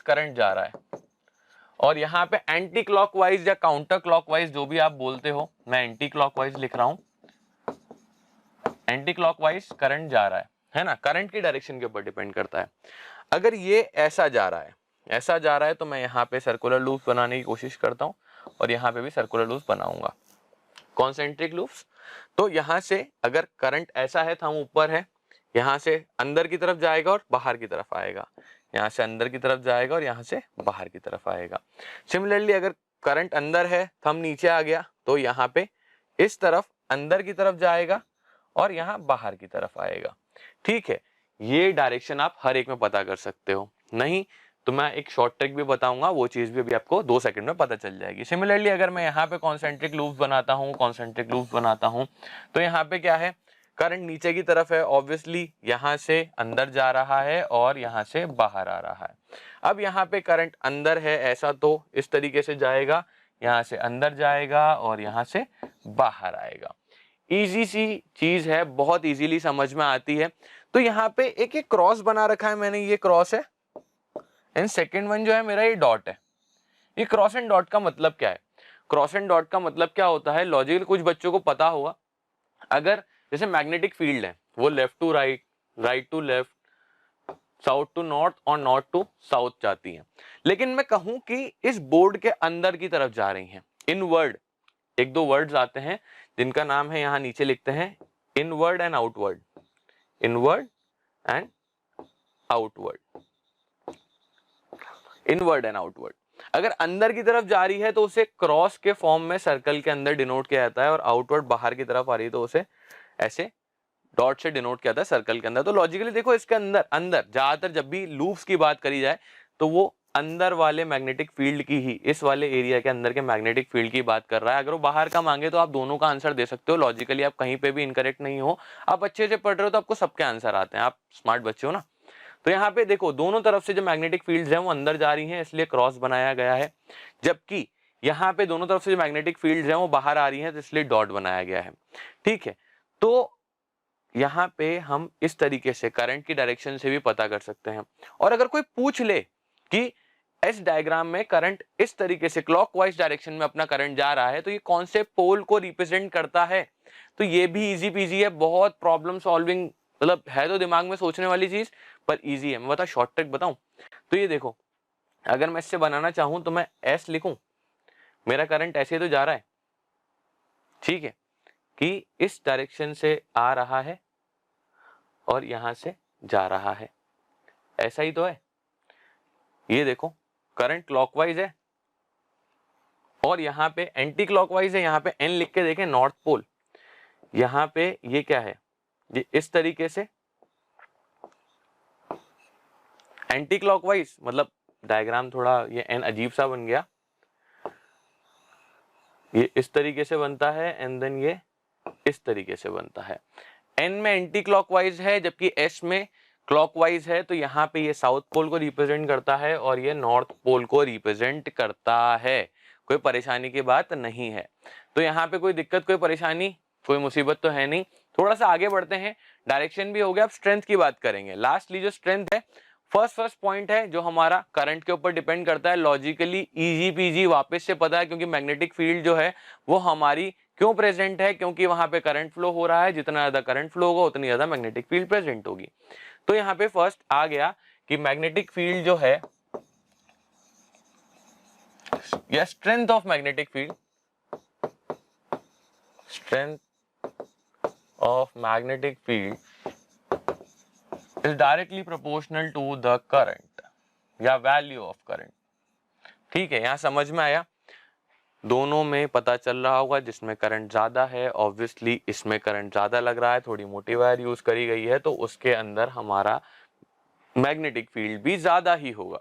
करंट जा रहा है, और यहाँ पे एंटी क्लॉकवाइज या काउंटर क्लॉकवाइज जो भी आप बोलते हो, मैं एंटी क्लॉकवाइज लिख रहा हूं, एंटी क्लॉकवाइज करंट जा रहा है ना, करंट की डायरेक्शन के ऊपर डिपेंड करता है। अगर ये ऐसा जा रहा है, ऐसा जा रहा है, तो मैं यहाँ पे सर्कुलर लूप्स बनाने की कोशिश करता हूँ, और यहाँ पे भी सर्कुलर लूप्स बनाऊंगा, कॉन्सेंट्रिक लूप्स। तो यहाँ से अगर करंट ऐसा है, थंब ऊपर है, यहाँ से अंदर की तरफ जाएगा और बाहर की तरफ आएगा, यहाँ से अंदर की तरफ जाएगा और यहाँ से बाहर की तरफ आएगा। सिमिलरली अगर करंट अंदर है, थंब नीचे आ गया, तो यहाँ पे इस तरफ अंदर की तरफ जाएगा और यहाँ बाहर की तरफ आएगा। ठीक है, ये डायरेक्शन आप हर एक में पता कर सकते हो। नहीं तो मैं एक शॉर्ट ट्रिक भी बताऊंगा, वो चीज भी अभी आपको 2 सेकंड में पता चल जाएगी। सिमिलरली अगर मैं यहाँ पे कॉन्सेंट्रिक लूप्स बनाता हूँ, तो यहाँ पे क्या है, करंट नीचे की तरफ है, ऑब्वियसली यहाँ से अंदर जा रहा है और यहाँ से बाहर आ रहा है। अब यहाँ पे करंट अंदर है ऐसा, तो इस तरीके से जाएगा, यहाँ से अंदर जाएगा और यहाँ से बाहर आएगा। इजी सी चीज है, बहुत इजीली समझ में आती है। तो यहाँ पे एक क्रॉस बना रखा है मैंने, ये क्रॉस है, एंड सेकेंड वन जो है मेरा ये डॉट है। ये क्रॉस एंड डॉट का मतलब क्या है? क्रॉस एंड डॉट का मतलब क्या होता है, लॉजिकल कुछ बच्चों को पता होगा। अगर जैसे मैग्नेटिक फील्ड है वो left to right, right to left, south to north और नॉर्थ टू साउथ जाती है, लेकिन मैं कहूं कि इस बोर्ड के अंदर की तरफ जा रही हैं, इनवर्ड। एक दो वर्ड्स आते हैं जिनका नाम है, यहां नीचे लिखते हैं, inward and outward, inward and outward, inward and outward. अगर अंदर की तरफ जा रही है तो उसे क्रॉस के फॉर्म में सर्कल के अंदर डिनोट किया जाता है, और आउटवर्ड बाहर की तरफ आ रही है तो उसे ऐसे डॉट से डिनोट किया जाता है सर्कल के अंदर। तो लॉजिकली देखो इसके अंदर अंदर ज्यादातर जब भी लूप्स की बात करी जाए तो वो अंदर वाले मैग्नेटिक फील्ड की ही, इस वाले एरिया के अंदर के मैग्नेटिक फील्ड की बात कर रहा है। अगर वो बाहर का मांगे तो आप दोनों का आंसर दे सकते हो, लॉजिकली आप कहीं पे भी इनकरेक्ट नहीं हो। आप अच्छे से पढ़ रहे हो तो आपको सबके आंसर आते हैं, आप स्मार्ट बच्चे हो ना। तो यहाँ पे देखो दोनों तरफ से जो मैग्नेटिक फील्ड्स हैं वो अंदर जा रही हैं, इसलिए क्रॉस बनाया गया है, जबकि यहाँ पे दोनों तरफ से जो मैग्नेटिक फील्ड्स हैं वो बाहर आ रही हैं, तो इसलिए डॉट बनाया गया है। ठीक है, तो यहाँ पे हम इस तरीके से करंट की डायरेक्शन से भी पता कर सकते हैं। और अगर कोई पूछ ले कि इस डायग्राम में करंट इस तरीके से क्लॉकवाइज डायरेक्शन में अपना करंट जा रहा है तो ये कौन से पोल को रिप्रेजेंट करता है, तो ये भी इजी पीजी है, बहुत प्रॉब्लम सॉल्विंग, मतलब है तो दिमाग में सोचने वाली चीज पर इजी है। मैं बता शॉर्ट ट्रिक बताऊं तो ये देखो, अगर मैं इससे बनाना चाहूं तो मैं एस लिखूं, मेरा करंट ऐसे तो जा रहा है, ठीक है, कि इस डायरेक्शन से आ रहा है और यहां से जा रहा है, ऐसा ही तो है। ये देखो करंट क्लॉकवाइज है और यहाँ पे एंटी क्लॉकवाइज है, यहाँ पे एन लिख के देखें नॉर्थ पोल, यहाँ पे ये क्या है, ये इस तरीके से एंटी क्लॉकवाइज, मतलब डायग्राम थोड़ा ये एन अजीब सा बन गया, ये इस तरीके से बनता है एंड देन ये इस तरीके से बनता है। एन में एंटी क्लॉकवाइज है जबकि एस में क्लॉकवाइज है, तो यहाँ पे ये साउथ पोल को रिप्रेजेंट करता है और ये नॉर्थ पोल को रिप्रेजेंट करता है। कोई परेशानी की बात नहीं है, तो यहाँ पे कोई दिक्कत, कोई परेशानी, कोई मुसीबत तो है नहीं। थोड़ा सा आगे बढ़ते हैं, डायरेक्शन भी हो गया, अब स्ट्रेंथ की बात करेंगे। लास्टली जो स्ट्रेंथ है, फर्स्ट पॉइंट है जो हमारा करंट के ऊपर डिपेंड करता है, लॉजिकली इजी पीजी वापस से पता है, क्योंकि मैग्नेटिक फील्ड जो है वो हमारी क्यों प्रेजेंट है, क्योंकि वहां पे करंट फ्लो हो रहा है, जितना ज्यादा करंट फ्लो होगा उतनी ज्यादा मैग्नेटिक फील्ड प्रेजेंट होगी। तो यहाँ पे फर्स्ट आ गया कि मैग्नेटिक फील्ड जो है या strength of magnetic field, strength of magnetic field is directly proportional to the current या value of current। ठीक है, यहां समझ में आया, दोनों में पता चल रहा होगा, जिसमें करंट ज्यादा है ऑब्वियसली इसमें करंट ज्यादा लग रहा है, थोड़ी मोटी वायर यूज करी गई है तो उसके अंदर हमारा मैग्नेटिक फील्ड भी ज्यादा ही होगा।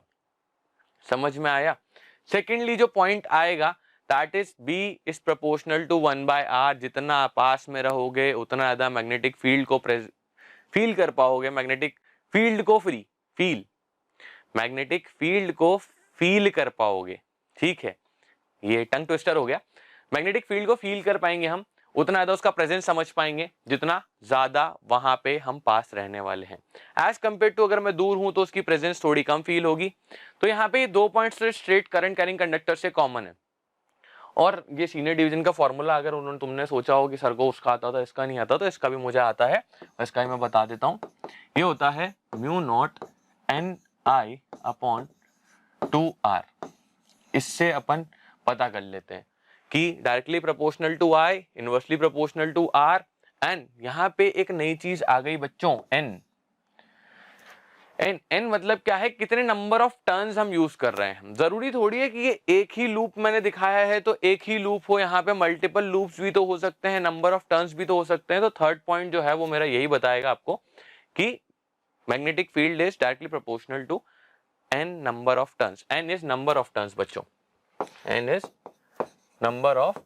समझ में आया। सेकेंडली जो पॉइंट आएगा that is B is proportional to 1/r, जितना पास में रहोगे उतना ज्यादा मैग्नेटिक फील्ड को फील कर पाओगे, मैग्नेटिक फील्ड को मैग्नेटिक फील्ड को फील कर पाओगे। ठीक है, ये टंग ट्विस्टर हो गया। मैग्नेटिक फील्ड को फील कर पाएंगे हम, उतना ज्यादा उसका प्रेजेंस समझ पाएंगे जितना ज्यादा वहां पे हम पास रहने वाले हैं। एज कंपेयर टू अगर मैं दूर हूं तो उसकी प्रेजेंस थोड़ी कम फील होगी। तो यहाँ पे 2 points straight current carrying conductor से कॉमन है। और ये सीनियर डिवीजन का फॉर्मूला अगर उन्होंने तुमने सोचा हो कि सर को उसका आता था इसका नहीं आता, तो इसका भी मुझे आता है, इसका भी मैं बता देता हूँ। ये होता है μ0 Ni/2r। इससे अपन पता कर लेते हैं कि directly proportional to I, inversely proportional to r, and यहाँ पे एक नई चीज आ गई बच्चों, एन। एन मतलब क्या है, कितने नंबर ऑफ टर्न्स हम यूज कर रहे हैं। जरूरी थोड़ी है कि ये एक ही लूप मैंने दिखाया है तो एक ही लूप हो, यहाँ पे मल्टीपल लूप्स भी तो हो सकते हैं, नंबर ऑफ टर्न्स भी तो हो सकते हैं। तो थर्ड पॉइंट जो है वो मेरा यही बताएगा आपको कि magnetic field is directly proportional to N number of turns. N is number of turns बच्चों, n is number of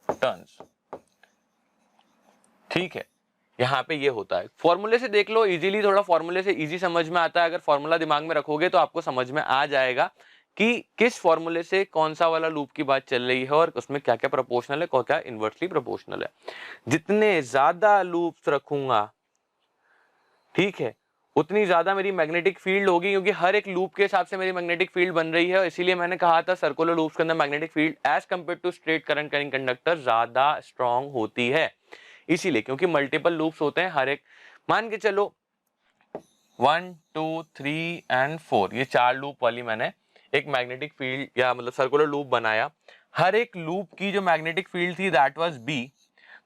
turns. ठीक है, यहाँ पे ये होता है। फॉर्मूले से देख लो इजीली, थोड़ा फॉर्मूले से इजी समझ में आता है। अगर फॉर्मूला दिमाग में रखोगे तो आपको समझ में आ जाएगा कि किस फॉर्मूले से कौन सा वाला लूप की बात चल रही है और उसमें क्या क्या प्रोपोर्शनल है, क्या इनवर्सली प्रोपोर्शनल है। जितने ज्यादा लूप्स रखूंगा, ठीक है, उतनी ज्यादा मेरी मैग्नेटिक फील्ड होगी, क्योंकि हर एक लूप के हिसाब से मेरी मैग्नेटिक फील्ड बन रही है। इसीलिए मैंने कहा था सर्कुलर लूप्स के अंदर magnetic field as compare to straight current carrying conductor ज्यादा स्ट्रॉन्ग होती है। इसीलिए, क्योंकि मल्टीपल लूप्स होते हैं, हर एक, मान के चलो 1 2 3 एंड 4, ये 4 लूप वाली मैंने एक मैग्नेटिक फील्ड या मतलब सर्कुलर लूप बनाया। हर एक लूप की जो मैग्नेटिक फील्ड थी दैट वाज बी।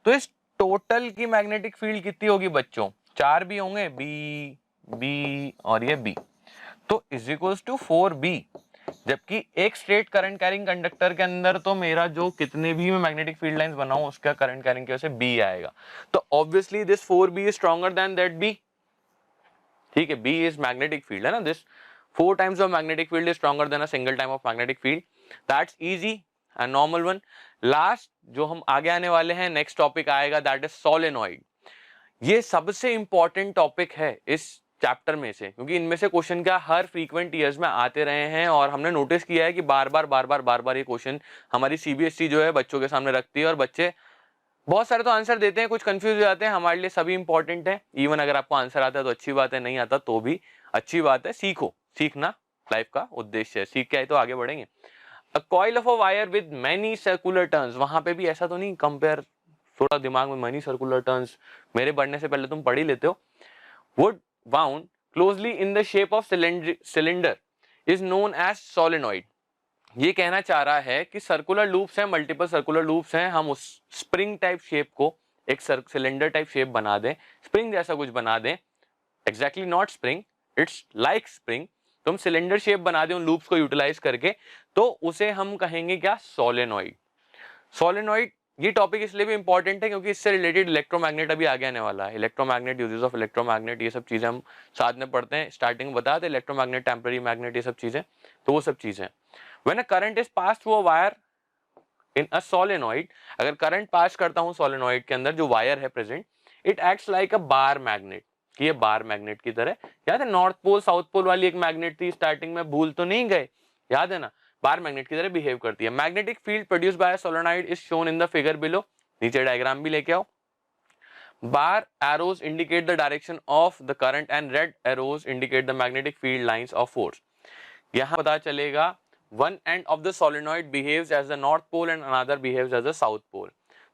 तो इस टोटल की मैग्नेटिक फील्ड कितनी होगी बच्चों? 4 बी होंगे, बी बी और ये बी, तो इज इक्वल्स टू 4 बी। जबकि एक स्ट्रेट करंट कैरिंग कंडक्टर के अंदर तो मेरा जो कितने भी मैं मैग्नेटिक फील्ड लाइंस बनाऊं उसका करंट कैरिंग की वजह से बी आएगा। तो obviously this 4b is stronger than that B. ठीक है, बी इज मैग्नेटिक फील्ड है ना, this 4 times of magnetic field is stronger than a single time of magnetic field. That's easy and normal one. Last जो हम आगे आने वाले हैं, नेक्स्ट टॉपिक आएगा दैट इज सोलेनॉइड। ये सबसे इंपॉर्टेंट टॉपिक है इस चैप्टर में से, क्योंकि इनमें से क्वेश्चन क्या हर फ्रीक्वेंट ईयर्स में आते रहे हैं और हमने नोटिस किया है कि बार बार ये क्वेश्चन हमारी सीबीएसई जो है बच्चों के सामने रखती है और बच्चे बहुत सारे तो आंसर देते हैं, कुछ कंफ्यूज हो जाते हैं। हमारे लिए सभी इंपॉर्टेंट है। इवन अगर आपको आंसर आता है तो अच्छी बात है, नहीं आता तो भी अच्छी बात है। सीखो, सीखना लाइफ का उद्देश्य है, सीख के आए तो आगे बढ़ेंगे। A coil of a wire with many circular turns, वहां पे भी ऐसा तो नहीं कंपेयर, थोड़ा दिमाग में मेनी सर्कुलर टर्न्स मेरे बढ़ने से पहले तुम पढ़ ही लेते हो। Wound bound closely in the shape of cylinder is known as solenoid. ये कहना चाह रहा है कि सर्कुलर लूप्स हैं, मल्टीपल सर्कुलर लूप्स हैं, हम उस स्प्रिंग टाइप शेप को एक सिलेंडर टाइप शेप बना दें, स्प्रिंग जैसा कुछ बना दें। Exactly not spring, it's like spring. तो हम सिलेंडर शेप बना दें उन लूप्स को यूटिलाइज करके, तो उसे हम कहेंगे क्या? सोलेनॉइड। सोलेनॉइड ये टॉपिक इसलिए भी इंपॉर्टेंट है क्योंकि इससे रिलेटेड इलेक्ट्रोमैग्नेट अभी आगे आने वाला है। इलेक्ट्रोमैग्नेट, यूजेस ऑफ इलेक्ट्रोमैग्नेट, ये सब चीजें हम साथ में पढ़ते हैं। स्टार्टिंग में बताते इलेक्ट्रोमैग्नेट, टेम्पररी मैग्नेट, ये सब चीजें, तो वो सब चीजें। When a current is passed through a wire in a solenoid, अगर करंट पास करता हूं सोलेनॉइड के अंदर, जो वायर है present, it acts like a bar magnet, कि ये बार मैग्नेट की तरह। याद है नॉर्थ पोल साउथ पोल वाली एक मैग्नेट थी स्टार्टिंग में, भूल तो नहीं गए? याद है ना, बार मैग्नेट की तरह बिहेव करती है। Magnetic field produced by solenoid is shown in the figure below. नीचे डायग्राम भी लेके आओ। Bar arrows indicate the direction of the current and red arrows indicate the magnetic field lines of force. यहां पता चलेगा one end of the solenoid behaves as the north pole and another behaves as the south pole।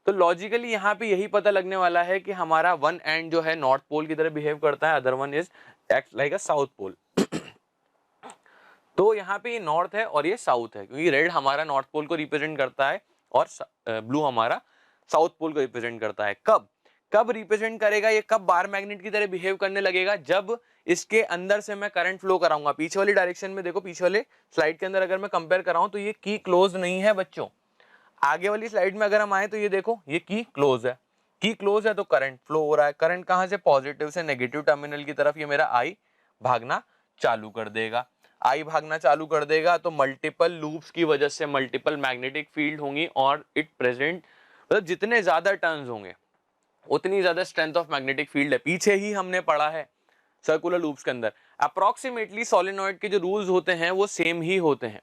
तो logically यहाँ पे यही पता लगने वाला है कि हमारा वन एंड जो है नॉर्थ पोल की तरह बिहेव करता है, other one is act like a south pole. तो यहाँ पे ये नॉर्थ है और ये साउथ है, क्योंकि रेड हमारा नॉर्थ पोल को रिप्रेजेंट करता है और ब्लू हमारा साउथ पोल को रिप्रेजेंट करता है। कब कब रिप्रेजेंट करेगा ये, कब बार मैग्नेट की तरह बिहेव करने लगेगा? जब इसके अंदर से मैं करंट फ्लो कराऊंगा। पीछे वाली डायरेक्शन में देखो, पीछे वाले स्लाइड के अंदर अगर मैं कंपेयर कराऊं तो ये की क्लोज नहीं है बच्चों। आगे वाली स्लाइड में अगर हम आए तो ये देखो, ये की क्लोज है। की क्लोज है तो करंट फ्लो हो रहा है। करंट कहां से? पॉजिटिव से नेगेटिव टर्मिनल की तरफ ये मेरा आई भागना चालू कर देगा। आई भागना चालू कर देगा तो मल्टीपल लूप्स की वजह से मल्टीपल मैग्नेटिक फील्ड होंगी और इट प्रेजेंट, मतलब जितने ज्यादा टर्न्स होंगे उतनी ज्यादा स्ट्रेंथ ऑफ मैग्नेटिक फील्ड है। पीछे ही हमने पढ़ा है सर्कुलर लूप्स के अंदर अप्रोक्सीमेटली सोलेनॉइड के जो रूल्स होते हैं वो सेम ही होते हैं।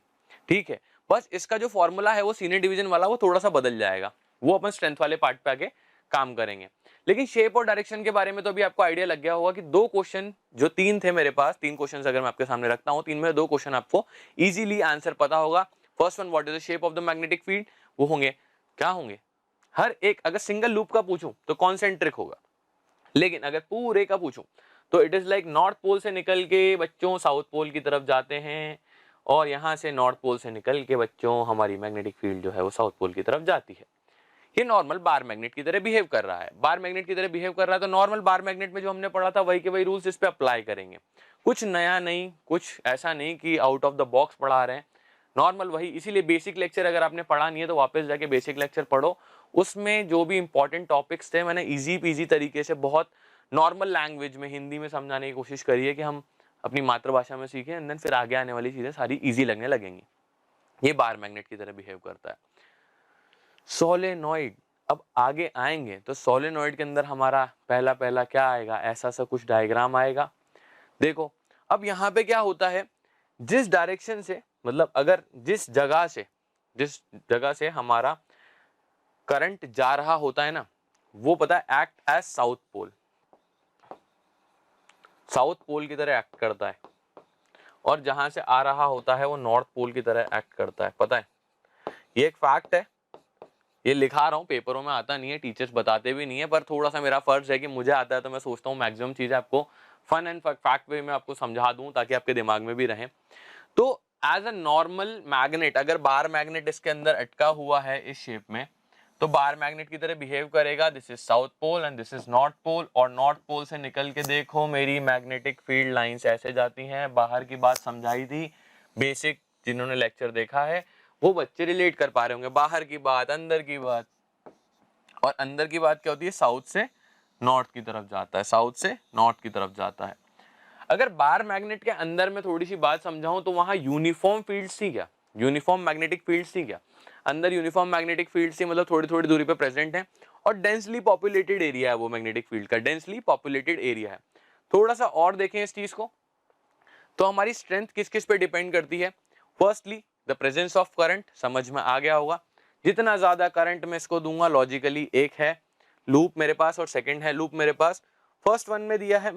ठीक है, बस इसका जो फॉर्मूला है वो सीनियर डिवीजन वाला वो थोड़ा सा बदल जाएगा, वो अपन स्ट्रेंथ वाले पार्ट पे आके काम करेंगे। लेकिन शेप और डायरेक्शन के बारे में तो अभी आपको आइडिया लग गया होगा कि दो क्वेश्चन, जो तीन थे मेरे पास, तीन क्वेश्चन अगर मैं आपके सामने रखता हूं, तीन में दो क्वेश्चन आपको इजीली आंसर पता होगा। First one, what is the shape of the magnetic field, वो होंगे क्या होंगे? हर एक, अगर सिंगल लूप का पूछूं तो कॉन्सेंट्रिक होगा, लेकिन अगर पूरे का पूछूं तो it is like north pole से निकल के बच्चों साउथ पोल की तरफ जाते हैं, और यहां से नॉर्थ पोल से निकल के बच्चों हमारी मैग्नेटिक फील्ड जो है वो साउथ पोल की तरफ जाती है। ये नॉर्मल बार मैग्नेट की तरह बिहेव कर रहा है। बार मैग्नेट की तरह बिहेव कर रहा है तो नॉर्मल बार मैग्नेट में जो हमने पढ़ा था वही के वही रूल्स इस पे अप्लाई करेंगे। कुछ नया नहीं, कुछ ऐसा नहीं कि आउट ऑफ द बॉक्स पढ़ा रहे हैं, नॉर्मल वही। इसीलिए बेसिक लेक्चर अगर आपने पढ़ा नहीं है तो वापस जाके बेसिक लेक्चर पढ़ो, उसमें जो भी इंपॉर्टेंट टॉपिक्स थे मैंने इजी पीजी तरीके से बहुत नॉर्मल लैंग्वेज में हिंदी में समझाने की कोशिश करी है कि हम अपनी मातृभाषा में सीखें, एंड देन फिर आगे आने वाली चीजें सारी इजी लगने लगेंगी। ये बार मैग्नेट की तरह बिहेव करता है। सोलेनॉइड, अब आगे आएंगे तो सोलेनॉइड के अंदर हमारा पहला पहला क्या आएगा, ऐसा सा कुछ डायग्राम आएगा। देखो अब यहाँ पे क्या होता है, जिस डायरेक्शन से मतलब अगर जिस जगह से हमारा करंट जा रहा होता है ना, वो पता है एक्ट एज साउथ पोल की तरह एक्ट करता है, और जहां से आ रहा होता है वो नॉर्थ पोल की तरह एक्ट करता है, पता है। ये एक फैक्ट है, ये लिखा रहा हूँ, पेपरों में आता नहीं है, टीचर्स बताते भी नहीं है, पर थोड़ा सा मेरा फर्ज है कि मुझे आता है तो मैं सोचता हूँ मैक्सिमम चीजें आपको फन एंड फैक्ट वे में आपको समझा दूं ताकि आपके दिमाग में भी रहे। तो एज अ नॉर्मल मैग्नेट, अगर बार मैग्नेट इसके अंदर अटका हुआ है इस शेप में, तो बार मैग्नेट की तरह बिहेव करेगा। This is south pole and this is north pole, और नॉर्थ पोल से निकल के देखो मेरी मैग्नेटिक फील्ड लाइंस ऐसे जाती हैं। बाहर की बात समझाई थी, बेसिक जिन्होंने लेक्चर देखा है वो बच्चे रिलेट कर पा रहे होंगे, बाहर की बात, अंदर की बात। और अंदर की बात क्या होती है, साउथ से नॉर्थ की तरफ जाता है, साउथ से नॉर्थ की तरफ जाता है। अगर बार मैग्नेट के अंदर में थोड़ी सी बात समझाऊं तो वहां यूनिफॉर्म फील्ड्स थी क्या, यूनिफॉर्म मैग्नेटिक फील्ड्स थी क्या, अंदर यूनिफॉर्म मैग्नेटिक फील्ड्स थी, मतलब थोड़ी थोड़ी दूरी पे प्रेजेंट है, और डेंसली पॉपुलेटेड एरिया है वो मैग्नेटिक फील्ड का, डेंसली पॉपुलेटेड एरिया है। थोड़ा सा और देखें इस चीज को, तो हमारी स्ट्रेंथ किस किस पे डिपेंड करती है। Firstly the presence of current, समझ में आ गया होगा, जितना ज्यादा करंट मैं इसको दूंगा, लॉजिकली एक है लूप मेरे पास और सेकंड है लूप मेरे पास। फर्स्ट वन में दिया है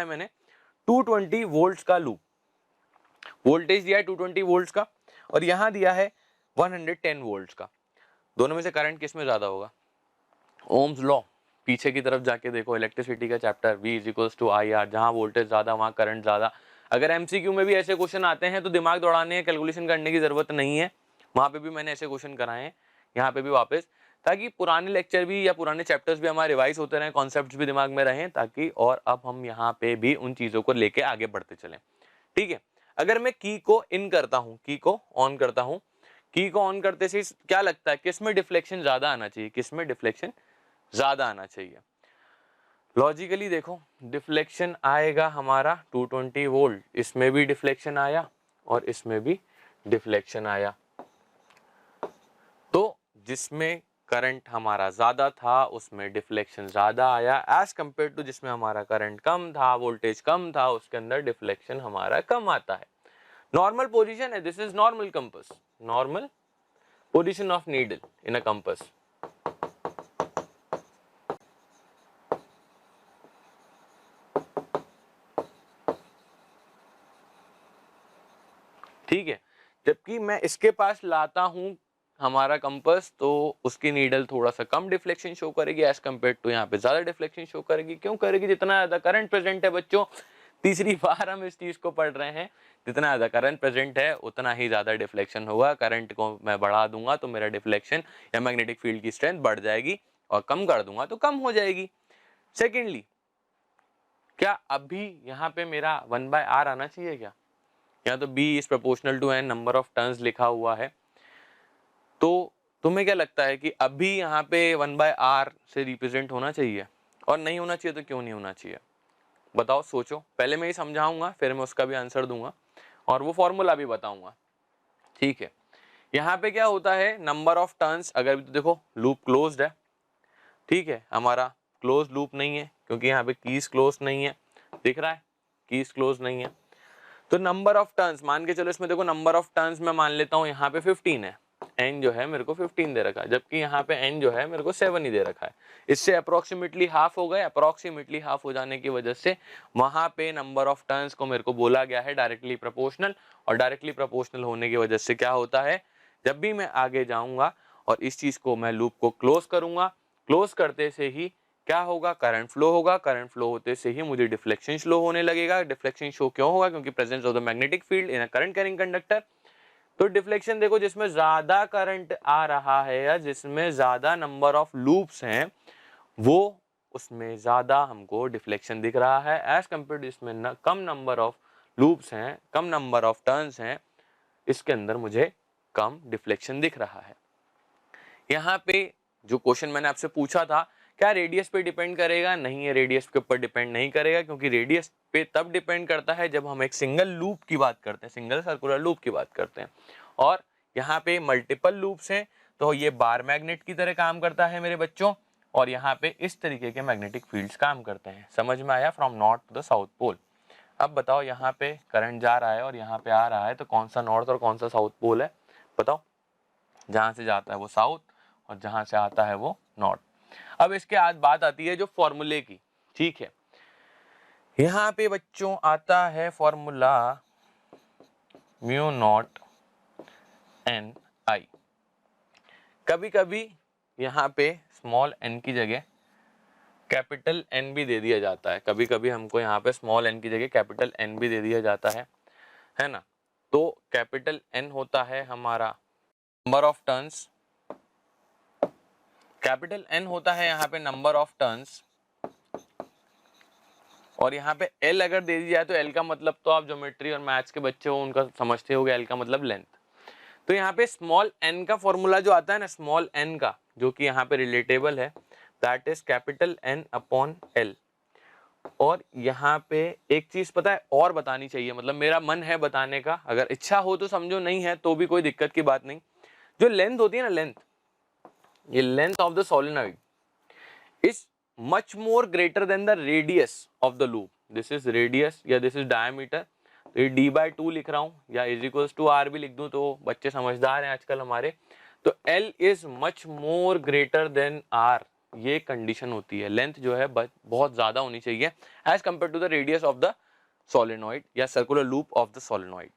मैंने 220 वोल्ट्स का लूप, वोल्टेज दिया है 220 वोल्ट्स का, और यहां दिया है 110 वोल्ट्स का। दोनों में से करंट किस में ज्यादा होगा, ओम्स लॉ, पीछे की तरफ जाके देखो इलेक्ट्रिसिटी का chapter, V is equals to I R, जहां वोल्टेज ज्यादा वहां करंट ज्यादा। अगर एमसीक्यू में भी ऐसे क्वेश्चन आते हैं तो दिमाग दौड़ाने कैलकुलेशन करने की जरूरत नहीं है, वहां पे भी मैंने ऐसे क्वेश्चन कराए हैं, यहाँ पे भी वापस, ताकि पुराने लेक्चर भी या पुराने चैप्टर्स भी हमारे रिवाइज होते रहे, कॉन्सेप्ट्स भी दिमाग में रहें, ताकि और अब हम यहाँ पे भी उन चीजों को लेके आगे बढ़ते चलें। ठीक है, अगर मैं की को इन करता हूँ, की को ऑन करता हूँ, की को ऑन करते से क्या लगता है किसमें डिफ्लेक्शन ज्यादा आना चाहिए, किसमें डिफ्लेक्शन ज्यादा आना चाहिए। लॉजिकली देखो डिफ्लेक्शन आएगा हमारा 220 वोल्ट, इसमें भी डिफ्लेक्शन आया और इसमें भी डिफ्लेक्शन आया, तो जिसमें करंट हमारा ज्यादा था उसमें डिफ्लेक्शन ज्यादा आया, एज कंपेयर टू जिसमें हमारा करंट कम था, वोल्टेज कम था, उसके अंदर डिफ्लेक्शन हमारा कम आता है। नॉर्मल पोजीशन है, this is normal compass, normal position of needle in a compass. ठीक है, जबकि मैं इसके पास लाता हूं हमारा कंपास, तो उसकी नीडल थोड़ा सा कम डिफ्लेक्शन शो करेगी एज कंपेयर टू यहाँ पे ज्यादा डिफ्लेक्शन शो करेगी। क्यों करेगी, जितना ज्यादा करंट प्रेजेंट है बच्चों, तीसरी बार हम इस चीज को पढ़ रहे हैं, जितना ज्यादा करंट प्रेजेंट है उतना ही ज्यादा डिफ्लेक्शन होगा। करंट को मैं बढ़ा दूंगा तो मेरा डिफ्लेक्शन या मैग्नेटिक फील्ड की स्ट्रेंथ बढ़ जाएगी, और कम कर दूंगा तो कम हो जाएगी। सेकेंडली, क्या अभी यहाँ पे मेरा 1/r आना चाहिए क्या, या तो B is proportional to N number of turns लिखा हुआ है, तो तुम्हें क्या लगता है कि अभी यहाँ पे 1/r से रिप्रेजेंट होना चाहिए, और नहीं होना चाहिए तो क्यों नहीं होना चाहिए, बताओ, सोचो। पहले मैं ये समझाऊंगा फिर मैं उसका भी आंसर दूंगा और वो फॉर्मूला भी बताऊंगा। ठीक है, यहाँ पे क्या होता है, नंबर ऑफ टर्न्स, अगर तो देखो लूप क्लोज्ड है, ठीक है, हमारा क्लोज लूप नहीं है क्योंकि यहाँ पे कीज क्लोज नहीं है, दिख रहा है कीज क्लोज नहीं है, तो नंबर ऑफ टर्न्स मान के चलो, इसमें देखो नंबर ऑफ टर्न्स मैं मान लेता हूँ यहाँ पे 15 है, n जो है मेरे को 15 दे रखा है, जबकि यहाँ पे n जो है मेरे को 7 ही दे रखा है। इससे अप्रोक्सीमेटली हाफ हो गए, अप्रोक्सीमेटली हाफ हो जाने की वजह से वहां पे नंबर ऑफ टर्न्स को मेरे को बोला गया है डायरेक्टली प्रोपोर्शनल, और डायरेक्टली प्रोपोर्शनल होने की वजह से क्या होता है, जब भी मैं आगे जाऊंगा और इस चीज को मैं लूप को क्लोज करूंगा, क्लोज करते से ही क्या होगा, करंट फ्लो होगा, करंट फ्लो होते से ही मुझे डिफ्लेक्शन शो होने लगेगा। डिफ्लेक्शन शो क्यों होगा, क्योंकि presence of the magnetic field in a current carrying conductor. तो डिफ्लेक्शन देखो, जिसमें ज्यादा करंट आ रहा है या जिसमें ज्यादा नंबर ऑफ लूप्स हैं वो उसमें ज्यादा हमको डिफ्लेक्शन दिख रहा है, एज कंपेयर टू इसमें कम नंबर ऑफ लूप्स हैं, कम नंबर ऑफ टर्न्स हैं, इसके अंदर मुझे कम डिफ्लेक्शन दिख रहा है। यहाँ पे जो क्वेश्चन मैंने आपसे पूछा था, क्या रेडियस पे डिपेंड करेगा, नहीं है, रेडियस के ऊपर डिपेंड नहीं करेगा, क्योंकि रेडियस पे तब डिपेंड करता है जब हम एक सिंगल लूप की बात करते हैं, सिंगल सर्कुलर लूप की बात करते हैं, और यहाँ पे मल्टीपल लूप्स हैं, तो ये बार मैग्नेट की तरह काम करता है मेरे बच्चों, और यहाँ पे इस तरीके के मैग्नेटिक फील्ड्स काम करते हैं। समझ में आया, from north to the south pole. अब बताओ यहाँ पे करंट जा रहा है और यहाँ पे आ रहा है, तो कौन सा नॉर्थ और कौन सा साउथ पोल है बताओ। जहाँ से जाता है वो साउथ और जहाँ से आता है वो नॉर्थ। अब इसके बाद बात आती है जो फॉर्मूले की, ठीक है। यहाँ पे बच्चों आता है फॉर्मूला म्यू नॉट एन आई। कभी कभी यहाँ पे स्मॉल एन की जगह कैपिटल एन भी दे दिया जाता है, कभी कभी हमको यहाँ पे स्मॉल एन की जगह कैपिटल एन भी दे दिया जाता है ना। तो कैपिटल एन होता है हमारा number of turns, capital N होता है यहाँ पे नंबर ऑफ टर्न्स, और यहाँ पे एल अगर दे दी जाए तो एल का मतलब तो आप ज्योमेट्री और मैथ्स के बच्चे हो उनका समझते होगे, एल का मतलब लेंथ। तो यहाँ पे स्मॉल एन का फॉर्मूला जो आता है ना, स्मॉल एन का, जो कि यहाँ पे रिलेटेबल है, that is capital N upon L. और यहाँ पे एक चीज पता है और बतानी चाहिए, मतलब मेरा मन है बताने का, अगर इच्छा हो तो समझो, नहीं है तो भी कोई दिक्कत की बात नहीं। जो लेंथ होती है ना, लेंथ, ये length of the solenoid is much more greater then the radius of the loop. This is radius या दिस इज डायमीटर, तो ये d/2 लिख रहा हूँ या इज इक्वल्स टू r भी लिख दूं तो बच्चे समझदार हैं आजकल हमारे। तो l is much more greater than r, ये कंडीशन होती है। लेंथ जो है बहुत ज्यादा होनी चाहिए as compare to the radius of the solenoid या circular loop of the solenoid.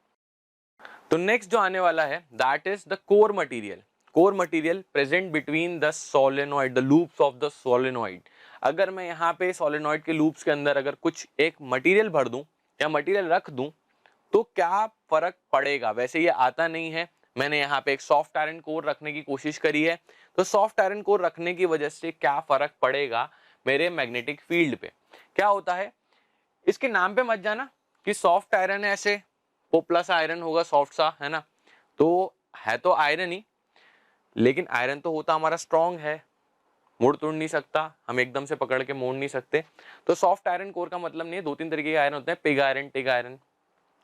तो नेक्स्ट जो आने वाला है that is the core material. Core material present between the solenoid, the loops of the solenoid. अगर मैं यहाँ पे सोलेनॉइड के लूप्स के अंदर अगर कुछ एक मटेरियल भर दूं या मटेरियल रख दूं तो क्या फर्क पड़ेगा। वैसे ये आता नहीं है, मैंने यहाँ पे एक सॉफ्ट आयरन कोर रखने की कोशिश करी है, तो सॉफ्ट आयरन कोर रखने की वजह से क्या फर्क पड़ेगा मेरे मैग्नेटिक फील्ड पे। क्या होता है, इसके नाम पे मत जाना कि सॉफ्ट आयरन है, ऐसे वो प्लस आयरन होगा सॉफ्ट सा, है ना। तो है तो आयरन ही, लेकिन आयरन तो होता हमारा स्ट्रॉन्ग है, मुड़ तुड़ नहीं सकता, हम एकदम से पकड़ के मोड़ नहीं सकते। तो सॉफ्ट आयरन कोर का मतलब नहीं है, दो तीन तरीके के आयरन होते हैं, pig iron, TIG iron,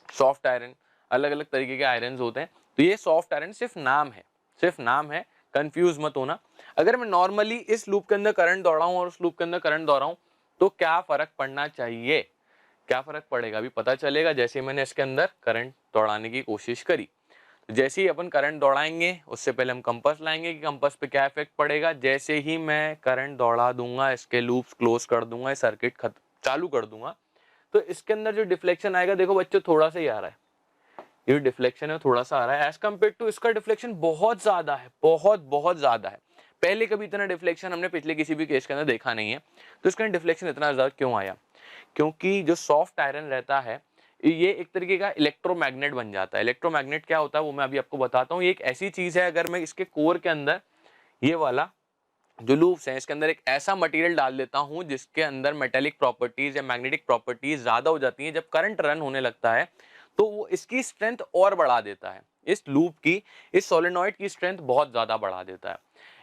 soft iron, अलग अलग तरीके के आयरन होते हैं। तो ये सॉफ्ट आयरन सिर्फ नाम है, सिर्फ नाम है, कंफ्यूज मत होना। अगर मैं नॉर्मली इस लूप के अंदर करंट दौड़ाऊं और उस लूप के अंदर करंट दौड़ाऊं तो क्या फर्क पड़ना चाहिए, क्या फर्क पड़ेगा अभी पता चलेगा जैसे मैंने इसके अंदर करंट दौड़ाने की कोशिश करी। जैसे ही अपन करंट दौड़ाएंगे उससे पहले हम कंपास लाएंगे कि कंपास पे क्या इफेक्ट पड़ेगा। जैसे ही मैं करंट दौड़ा दूंगा, इसके लूप्स क्लोज कर दूंगा, सर्किट चालू कर दूंगा, तो इसके अंदर जो डिफ्लेक्शन आएगा, देखो बच्चों थोड़ा सा ही आ रहा है, ये डिफ्लेक्शन है थोड़ा सा आ रहा है, एज कम्पेयर टू इसका डिफ्लेक्शन बहुत ज्यादा है, बहुत बहुत ज्यादा है। पहले कभी इतना डिफ्लेक्शन हमने पिछले किसी भी केस के अंदर देखा नहीं है। तो इसका डिफ्लेक्शन इतना ज्यादा क्यों आया, क्योंकि जो सॉफ्ट आयरन रहता है ये एक तरीके का इलेक्ट्रोमैग्नेट बन जाता है। इलेक्ट्रोमैग्नेट क्या होता है वो मैं अभी आपको बताता हूँ। ये एक ऐसी चीज है, अगर मैं इसके कोर के अंदर ये वाला जो लूप्स हैं इसके अंदर एक ऐसा मटेरियल डाल देता हूं जिसके अंदर मेटेलिक प्रॉपर्टीज या मैग्नेटिक प्रॉपर्टीज ज्यादा हो जाती हैं, जब करंट रन होने लगता है तो वो इसकी स्ट्रेंथ और बढ़ा देता है, इस लूप की, इस सोलेनॉइड की स्ट्रेंथ बहुत ज्यादा बढ़ा देता है।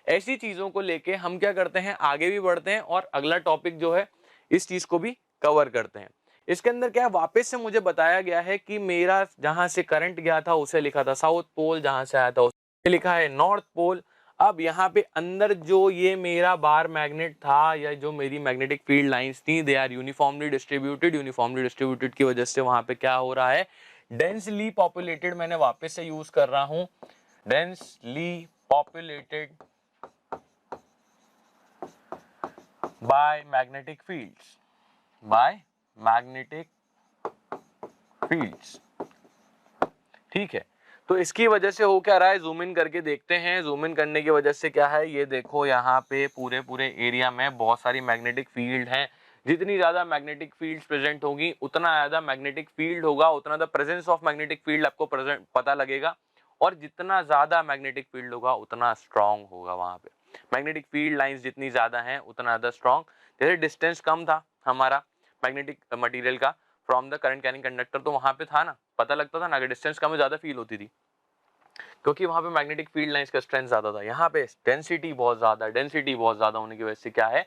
ऐसी चीजों को लेके हम क्या करते हैं, आगे भी बढ़ते हैं और अगला टॉपिक जो है इस चीज को भी कवर करते हैं। इसके अंदर क्या वापस से मुझे बताया गया है कि मेरा जहां से करंट गया था उसे लिखा था साउथ पोल, जहां से आया था उसे लिखा है नॉर्थ पोल। अब यहाँ पे अंदर जो ये मेरा बार मैग्नेट था या जो मेरी मैग्नेटिक फील्ड लाइंस थी, they are uniformly distributed. Uniformly distributed की वजह से वहां पे क्या हो रहा है, डेंसली पॉपुलेटेड, मैंने वापस से यूज कर रहा हूं, densely populated by magnetic fields, by magnetic fields, ठीक है। तो इसकी वजह से हो क्या रहा है, जूम इन करके देखते हैं। जूम इन करने की वजह से क्या है, ये देखो यहाँ पे पूरे पूरे एरिया में बहुत सारी मैग्नेटिक फील्ड हैं। जितनी ज्यादा मैग्नेटिक फील्ड्स प्रेजेंट होगी उतना ज्यादा मैग्नेटिक फील्ड होगा, उतना the presence of magnetic field आपको प्रेजेंट पता लगेगा, और जितना ज्यादा मैग्नेटिक फील्ड होगा उतना स्ट्रांग होगा वहां पे। मैग्नेटिक फील्ड लाइंस जितनी ज्यादा हैं उतना ज्यादा स्ट्रांग। जैसे डिस्टेंस कम था हमारा मैग्नेटिक मटेरियल का from the current carrying conductor, तो वहां पे था ना, पता लगता था ना, अगर डिस्टेंस कम ज्यादा फील होती थी, क्योंकि वहां पे मैग्नेटिक फील्ड लाइंस का स्ट्रेंथ ज्यादा था। यहाँ पे डेंसिटी बहुत ज्यादा, डेंसिटी बहुत ज्यादा होने की वजह से क्या है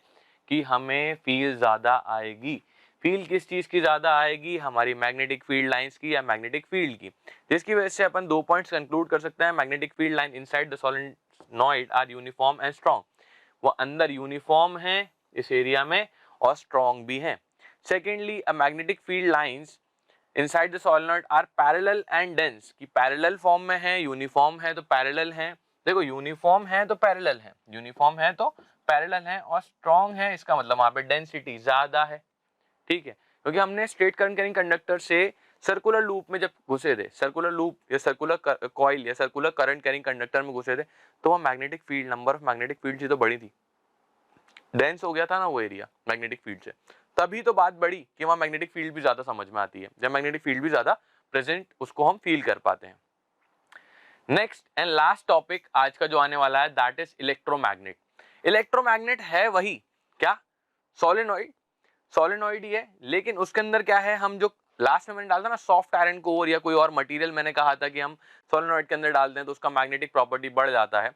कि हमें फील ज्यादा आएगी। फील किस चीज की ज्यादा आएगी, हमारी मैग्नेटिक फील्ड लाइंस की या मैग्नेटिक फील्ड की, जिसकी वजह से अपन दो पॉइंट्स कंक्लूड कर सकते हैं। Magnetic field line inside the solenoid are uniform and strong, वो अंदर यूनिफॉर्म है इस एरिया में और स्ट्रॉन्ग भी है। Secondly, a magnetic field lines inside the solenoid are parallel and dense, कि पैरेलल फॉर्म में है, यूनिफॉर्म है तो पैरेलल है। देखो यूनिफॉर्म है तो पैरेलल है, यूनिफॉर्म है तो पैरेलल है, और स्ट्रॉन्ग है इसका मतलब वहां पे डेंसिटी ज्यादा है, ठीक है। क्योंकि हमने स्ट्रेट करंट कैरिंग कंडक्टर से सर्कुलर लूप में जब घुसे थे, सर्कुलर लूप या सर्कुलर कॉइल या सर्कुलर करंट कैरिंग कंडक्टर में घुसे थे, तो वह magnetic field, number of magnetic field से तो बड़ी थी, डेंस हो गया था ना वो एरिया मैग्नेटिक फील्ड से, तभी तो बात बड़ी कि वहां मैग्नेटिक फील्ड भी ज्यादा समझ में आती है। जब मैग्नेटिक फील्ड भी ज्यादा प्रेजेंट, उसको हम फील कर पाते हैं। नेक्स्ट एंड लास्ट टॉपिक आज का जो आने वाला है, दैट इज इलेक्ट्रोमैग्नेट। इलेक्ट्रोमैग्नेट है वही क्या, सोलेनॉइड, सोलेनॉइड ही है, लेकिन उसके अंदर क्या है, हम जो लास्ट में मैंने डाला था ना सॉफ्ट आयरन कोर या कोई और मटेरियल, मैंने कहा था कि हम सोलेनॉइड के अंदर डाल दें तो उसका मैग्नेटिक प्रॉपर्टी बढ़ जाता है।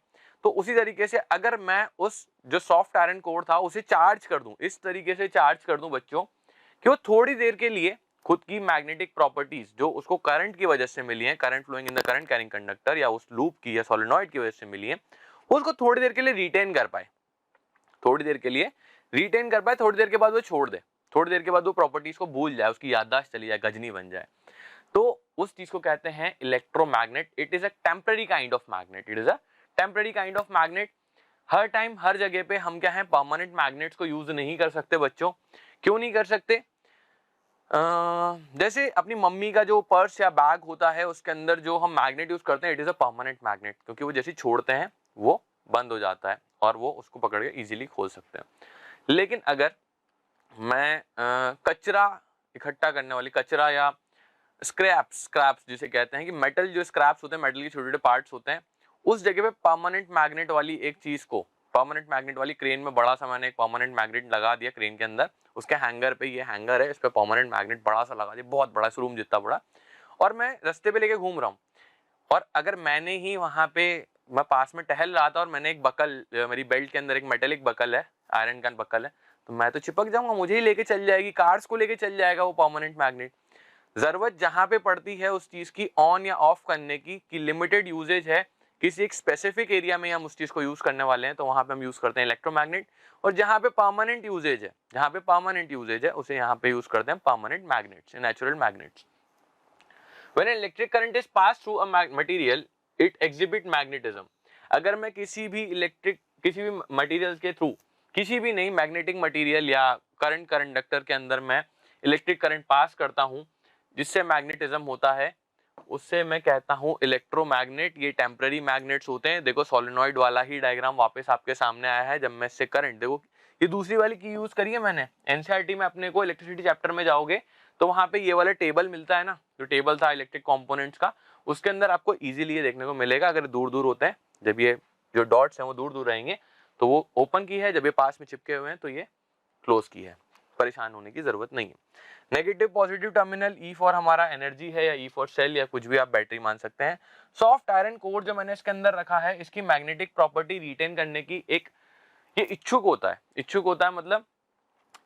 तो उसी तरीके से अगर मैं उस जो सॉफ्ट आयरन कोर था उसे चार्ज कर दूं, इस तरीके से चार्ज कर दूं बच्चों कि वो थोड़ी देर के लिए खुद की मैग्नेटिक प्रॉपर्टीज जो उसको करंट की वजह से मिली है, current flowing in the current carrying conductor या उस लूप की या सोलेनॉइड की वजह से मिली है, उसको थोड़ी देर के लिए रिटेन कर पाए, थोड़ी देर के लिए रिटेन कर पाए, थोड़ी देर के बाद वो छोड़ दे, थोड़ी देर के बाद वो प्रॉपर्टीज को भूल जाए, उसकी याददाश्त चली जाए, गजनी बन जाए, तो उस चीज को कहते हैं electromagnet. It is a temporary kind of magnet, it is a temporary kind of magnet. हर टाइम हर जगह पे हम क्या है, परमानेंट मैग्नेट्स को यूज नहीं कर सकते बच्चों। क्यों नहीं कर सकते? जैसे अपनी मम्मी का जो पर्स या बैग होता है उसके अंदर जो हम मैग्नेट यूज करते हैं, it is a permanent magnet, क्योंकि वो जैसे छोड़ते हैं वो बंद हो जाता है और वो उसको पकड़ के इजीली खोल सकते हैं। लेकिन अगर मैं कचरा इकट्ठा करने वाली, कचरा या स्क्रैप्स, स्क्रैप्स जिसे कहते हैं कि मेटल, जो स्क्रैप्स होते हैं, मेटल के छोटे छोटे पार्ट्स होते हैं, उस जगह पे परमानेंट मैग्नेट वाली एक चीज को, परमानेंट मैग्नेट वाली क्रेन में बड़ा सा मैंने एक परमानेंट मैग्नेट लगा दिया क्रेन के अंदर, उसके हैंगर पे, ये हैंगर है, इस पे परमानेंट मैग्नेट बड़ा सा लगा दिया, बहुत बड़ा, इस रूम जितना बड़ा, और मैं रास्ते पे लेके घूम रहा हूँ, और अगर मैंने ही वहां पे, मैं पास में टहल रहा था और मैंने एक बकल, मेरी बेल्ट के अंदर एक मेटेलिक बकल है, आयरन का बकल है, तो मैं तो चिपक जाऊंगा, मुझे ही लेके चल जाएगी, कार्स को लेके चल जाएगा वो परमानेंट मैग्नेट। जरूरत जहां पे पड़ती है उस चीज की ऑन या ऑफ करने की, कि लिमिटेड यूजेज है, किसी एक स्पेसिफिक एरिया में हम उस चीज को यूज करने वाले हैं, तो वहां पे हम यूज करते हैं इलेक्ट्रोमैग्नेट। और जहां पे परमानेंट यूजेज है, जहां पे परमानेंट यूजेज है, उसे यहाँ पे यूज करते हैं permanent magnets, natural magnets. When an electric current is passed through a material, it exhibit magnetism. अगर मैं किसी भी मटेरियल के थ्रू, किसी भी नहीं, मैग्नेटिक मटेरियल या करंट कंडक्टर के अंदर मैं इलेक्ट्रिक करंट पास करता हूं जिससे मैग्नेटिज्म होता है, उससे मैं कहता हूं इलेक्ट्रोमैग्नेट। ये टेम्पररी मैग्नेट्स होते हैं। देखो सोलेनॉइड वाला ही डायग्राम वापस आपके सामने आया है, जब मैं इससे करंट, देखो ये दूसरी वाली की यूज करी है मैंने, एनसीईआरटी में अपने को इलेक्ट्रिसिटी चैप्टर में जाओगे तो वहां पे ये वाला टेबल मिलता है ना, जो टेबल था इलेक्ट्रिक कंपोनेंट्स का, उसके अंदर आपको इजीली ये देखने को मिलेगा। अगर दूर दूर होते हैं, जब ये जो डॉट्स हैं वो दूर दूर रहेंगे तो वो ओपन की है, जब ये पास में चिपके हुए हैं तो ये क्लोज की है। परेशान होने की जरूरत नहीं है। Negative positive terminal, E for हमारा एनर्जी है या ई फॉर सेल या कुछ भी आप बैटरी मान सकते हैं। सॉफ्ट आयरन कोर जो मैंने इसके अंदर रखा है, इसकी मैग्नेटिक प्रॉपर्टी रिटेन करने की एक, ये इच्छुक होता है, इच्छुक होता है मतलब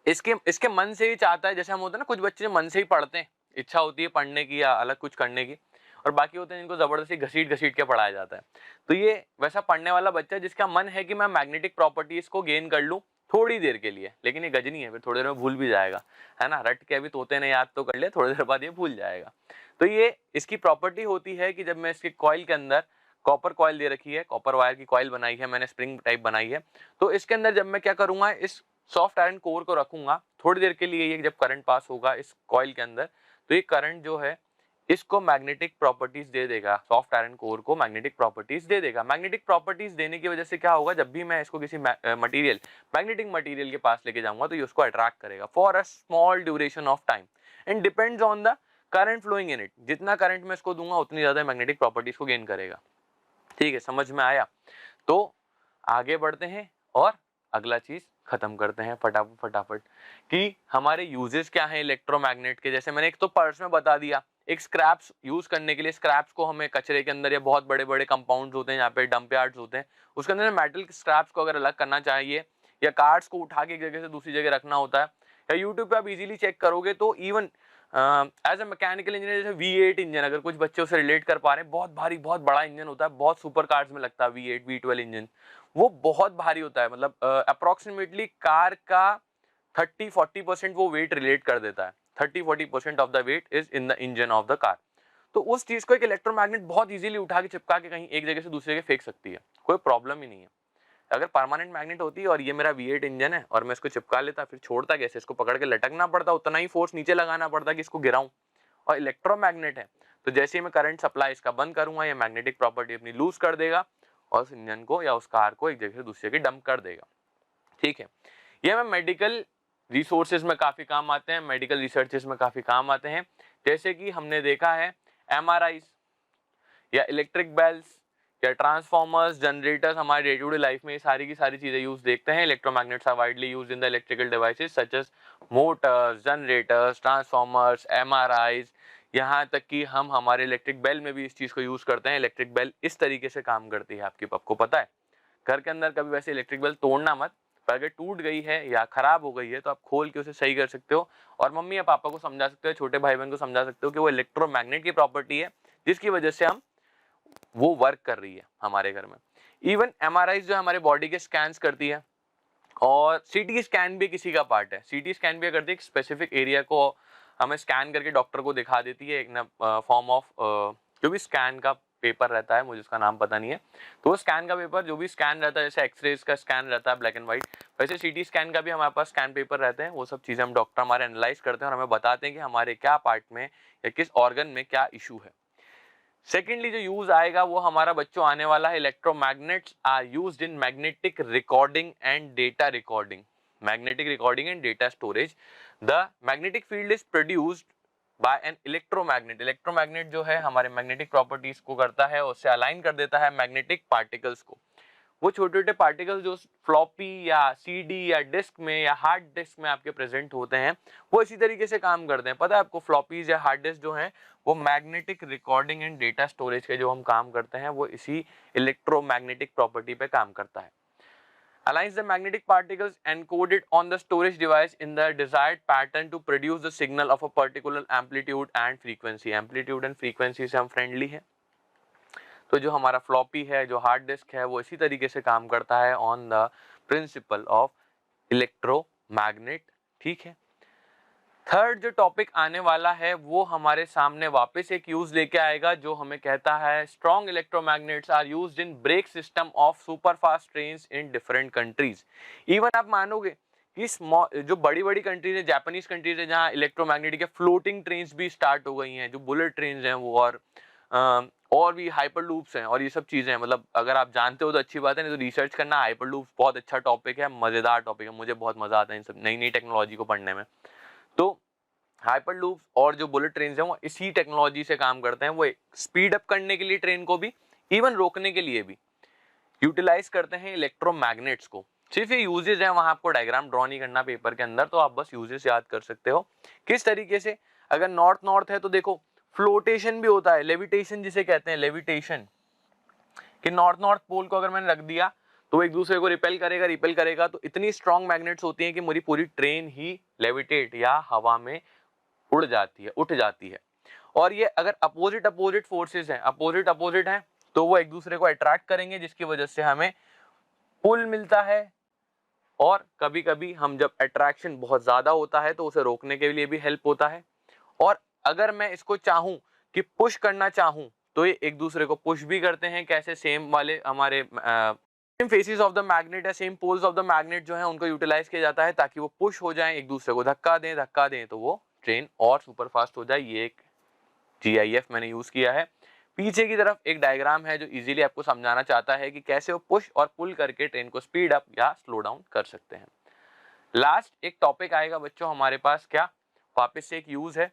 इसके मन से ही चाहता है। जैसे हम होते हैं ना, कुछ बच्चे मन से ही पढ़ते हैं, इच्छा होती है पढ़ने की या अलग कुछ करने की, और बाकी होते हैं जिनको जबरदस्ती घसीट घसीट के पढ़ाया जाता है। तो ये वैसा पढ़ने वाला बच्चा जिसका मन है कि मैं मैग्नेटिक प्रॉपर्टीज को गेन कर लूं थोड़ी देर के लिए, लेकिन ये गजनी है, फिर थोड़ी देर में भूल भी जाएगा, है ना। रट के अभी तोते ने याद तो कर लिया, थोड़ी देर बाद ये भूल जाएगा। तो ये इसकी प्रॉपर्टी होती है कि जब मैं इसके कॉइल के अंदर, कॉपर कॉइल दे रखी है, कॉपर वायर की कॉइल बनाई है मैंने, स्प्रिंग टाइप बनाई है, तो इसके अंदर जब मैं क्या करूंगा, इस सॉफ्ट आयरन कोर को रखूंगा थोड़ी देर के लिए, ये जब करंट पास होगा इस कॉइल के अंदर, तो ये करंट जो है इसको मैग्नेटिक प्रॉपर्टीज दे देगा, सॉफ्ट आयरन कोर को मैग्नेटिक प्रॉपर्टीज दे देगा। मैग्नेटिक प्रॉपर्टीज देने की वजह से क्या होगा, जब भी मैं इसको किसी मटेरियल, मैग्नेटिक मटेरियल के पास लेके जाऊंगा तो ये उसको अट्रैक्ट करेगा for a small duration of time and depends on the current flowing in it. जितना करंट मैं इसको दूंगा उतनी ज्यादा मैग्नेटिक प्रॉपर्टीज को गेन करेगा। ठीक है, समझ में आया? तो आगे बढ़ते हैं और अगला चीज खत्म करते हैं फटाफट कि हमारे यूजेस क्या हैं इलेक्ट्रोमैग्नेट के। जैसे मैंने एक तो पर्स में बता दिया, एक स्क्रैप्स यूज करने के लिए, स्क्रैप्स को हमें कचरे के अंदर या बहुत बड़े बड़े कंपाउंड्स होते हैं यहाँ पे, डंप यार्ड्स होते हैं, उसके अंदर मेटल स्क्रैप्स को अगर अलग करना चाहिए या कार्ड्स को उठा के एक जगह से दूसरी जगह रखना होता है, या यूट्यूब पे आप इजीली चेक करोगे तो even as a mechanical engineer, जैसे V8 इंजन, अगर कुछ बच्चे उसे रिलेट कर पा रहे हैं, बहुत भारी, बहुत बड़ा इंजन होता है, बहुत सुपर कार्स में लगता है V8 V12 इंजन, वो बहुत भारी होता है, मतलब अप्रोक्सीमेटली कार का 30-40% वो वेट रिलेट कर देता है। 30-40% of the weight is in the engine of the car. तो उस चीज को एक इलेक्ट्रोमैग्नेट बहुत इजीली उठा के चिपका के कहीं एक जगह से दूसरी जगह फेंक सकती है, कोई प्रॉब्लम ही नहीं है। अगर परमानेंट मैग्नेट होती और ये मेरा V8 इंजन है और मैं इसको चिपका लेता, फिर छोड़ता कैसे, इसको पकड़ के लटकना पड़ता, उतना ही फोर्स नीचे लगाना पड़ता कि इसको गिराऊं। और इलेक्ट्रोमैग्नेट है तो जैसे ही मैं करंट सप्लाई इसका बंद करूंगा, ये मैग्नेटिक प्रॉपर्टी अपनी लूज कर देगा और उस इंजन को या उस कार को एक जगह से दूसरी जगह डंप कर देगा। ठीक है, ये हमें मेडिकल रिसोर्सेज में काफी काम आते हैं, मेडिकल रिसर्चेस में काफी काम आते हैं। जैसे कि हमने देखा है MRIs या इलेक्ट्रिक बेल्स या ट्रांसफॉर्मर्स, जनरेटर्स, हमारे डे टू डे लाइफ में ये सारी की सारी चीजें यूज देखते हैं। Electromagnets are widely used in the electrical devices such as motors, generators, transformers, MRIs, यहाँ तक कि हम हमारे इलेक्ट्रिक बेल में भी इस चीज को यूज करते हैं। इलेक्ट्रिक बेल इस तरीके से काम करती है, आपको पता है। घर के अंदर कभी वैसे इलेक्ट्रिक बेल तोड़ना मत, पर अगर टूट गई है या खराब हो गई है तो आप खोल के उसे सही कर सकते हो और मम्मी या पापा को समझा सकते हो, छोटे भाई बहन को समझा सकते हो कि वो इलेक्ट्रोमैग्नेट की प्रॉपर्टी है जिसकी वजह से हम वो वर्क कर रही है हमारे घर में। इवन MRI जो हमारे बॉडी के स्कैन्स करती है और CT स्कैन भी किसी का पार्ट है। CT स्कैन भी करती है, एक स्पेसिफिक एरिया को हमें स्कैन करके डॉक्टर को दिखा देती है, एक फॉर्म ऑफ जो भी स्कैन का पेपर रहता है, मुझे उसका नाम पता नहीं है। तो वो स्कैन का पेपर जो भी स्कैन रहता है, जैसे एक्सरेज का स्कैन रहता है ब्लैक एंड व्हाइट, वैसे CT स्कैन का भी हमारे पास स्कैन पेपर रहते हैं। वो सब चीज़ें हम डॉक्टर हमारे एनालाइज करते हैं और हमें बताते हैं कि हमारे क्या पार्ट में या किस ऑर्गन में क्या इशू है। सेकेंडली जो यूज आएगा वो हमारा बच्चों आने वाला है, electromagnets are used in magnetic recording and data recording, magnetic recording and data storage. The magnetic field is produced by an electromagnet. Electromagnet जो है हमारे मैग्नेटिक प्रॉपर्टीज को करता है, उससे अलाइन कर देता है मैग्नेटिक पार्टिकल्स को। वो छोटे छोटे पार्टिकल्स जो फ्लॉपी या CD या डिस्क में या हार्ड डिस्क में आपके प्रेजेंट होते हैं, वो इसी तरीके से काम करते हैं। पता है आपको, फ्लॉपीज या हार्ड डिस्क जो हैं वो magnetic recording and data storage के जो हम काम करते हैं वो इसी इलेक्ट्रोमैग्नेटिक प्रॉपर्टी पे काम करता है। Aligns the magnetic particles encoded on the storage device in the desired pattern to produce the signal of a particular amplitude and frequency। Amplitude and frequency से हम फ्रेंडली हैं, तो जो हमारा फ्लॉपी है, जो हार्ड डिस्क है, वो इसी तरीके से काम करता है on the principle of electromagnet. ठीक है, थर्ड जो टॉपिक आने वाला है वो हमारे सामने वापस एक यूज लेके आएगा जो हमें कहता है strong electromagnets are used in brake system of superfast trains in different countries. Even आप मानोगे कि जो बड़ी बड़ी कंट्रीज है, जापानीज कंट्रीज है, जहाँ इलेक्ट्रोमैग्नेटिक के फ्लोटिंग ट्रेन्स भी स्टार्ट हो गई हैं, जो बुलेट ट्रेन्स हैं वो, और भी हाइपर लूप्स हैं और ये सब चीजें हैं। मतलब अगर आप जानते हो तो अच्छी बात है, नहीं तो रिसर्च करना। हाइपर लूप्स बहुत अच्छा टॉपिक है, मजेदार टॉपिक है, मुझे बहुत मजा आता है इन सब नई नई टेक्नोलॉजी को पढ़ने में। तो हाइपर लूप्स और जो बुलेट ट्रेन हैं वो इसी टेक्नोलॉजी से काम करते हैं। वो स्पीड अप करने के लिए ट्रेन को भी, इवन रोकने के लिए भी यूटिलाइज करते हैं इलेक्ट्रोमैग्नेट्स को। सिर्फ ये यूजेस हैं, वहां आपको डायग्राम ड्रॉ नहीं करना पेपर के अंदर, तो आप बस यूजेस याद कर सकते हो किस तरीके से। अगर नॉर्थ नॉर्थ है तो देखो फ्लोटेशन भी होता है, लेविटेशन जिसे कहते हैं, लेविटेशन, कि नॉर्थ नॉर्थ पोल को अगर मैंने रख दिया तो एक दूसरे को रिपेल करेगा, तो इतनी स्ट्रॉन्ग मैग्नेट्स होती हैं कि मेरी पूरी ट्रेन ही लेविटेट या हवा में उठ जाती है। और ये अगर अपोजिट फोर्सेस हैं, अपोजिट हैं, तो वो एक दूसरे को अट्रैक्ट करेंगे, जिसकी वजह से हमें पुल मिलता है। और कभी कभी हम जब अट्रैक्शन बहुत ज्यादा होता है तो उसे रोकने के लिए भी हेल्प होता है। और अगर मैं इसको चाहूं कि पुश करना चाहूं तो ये एक दूसरे को पुश भी करते हैं। कैसे? सेम वाले हमारे same faces of the magnet या same poles of the magnet जो है उनको यूटिलाइज किया जाता है ताकि वो पुश हो जाएं, एक दूसरे को धक्का दें तो वो ट्रेन और सुपर फास्ट हो जाए। ये एक GIF मैंने यूज किया है। पीछे की तरफ एक डायग्राम है जो इजीली आपको समझाना चाहता है कि कैसे वो पुश और पुल करके ट्रेन को स्पीड अप या स्लो डाउन कर सकते हैं। लास्ट एक टॉपिक आएगा बच्चों हमारे पास, क्या वापस से एक यूज है,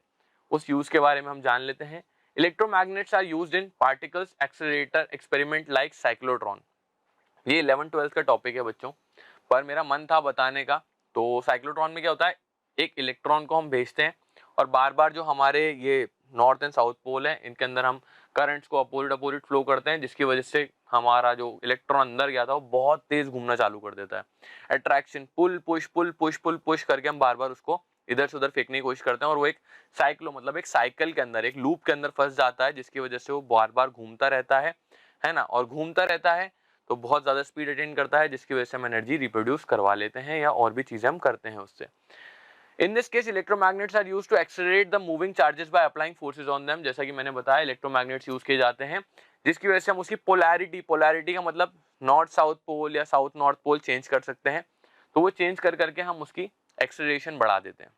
उस यूज के बारे में हम जान लेते हैं। Electromagnets are used in particles accelerator experiment like cyclotron. ये 11th-12th का टॉपिक है बच्चों, पर मेरा मन था बताने का। तो साइक्लोट्रॉन में क्या होता है, एक इलेक्ट्रॉन को हम भेजते हैं और बार बार जो हमारे ये नॉर्थ एंड साउथ पोल है इनके अंदर हम करंट्स को अपोजिट फ्लो करते हैं, जिसकी वजह से हमारा जो इलेक्ट्रॉन अंदर गया था वो बहुत तेज घूमना चालू कर देता है। अट्रैक्शन, पुल पुश करके हम बार बार उसको इधर से उधर फेंकने की कोशिश करते हैं और वो एक मतलब एक साइकिल के अंदर, एक लूप के अंदर फंस जाता है, जिसकी वजह से वो बार बार घूमता रहता है ना। और घूमता रहता है तो बहुत ज्यादा स्पीड अटेन करता है, जिसकी वजह से हम एनर्जी रिप्रोड्यूस करवा लेते हैं या और भी चीजें हम करते हैं उससे। In this case electromagnets are used to accelerate the moving charges by applying forces on them. जैसा कि मैंने बताया इलेक्ट्रोमैग्नेट्स यूज किए जाते हैं जिसकी वजह से हम उसकी पोलैरिटी का मतलब नॉर्थ साउथ पोल या साउथ नॉर्थ पोल चेंज कर सकते हैं, तो वो चेंज कर करके हम उसकी एक्सेलरेशन बढ़ा देते हैं।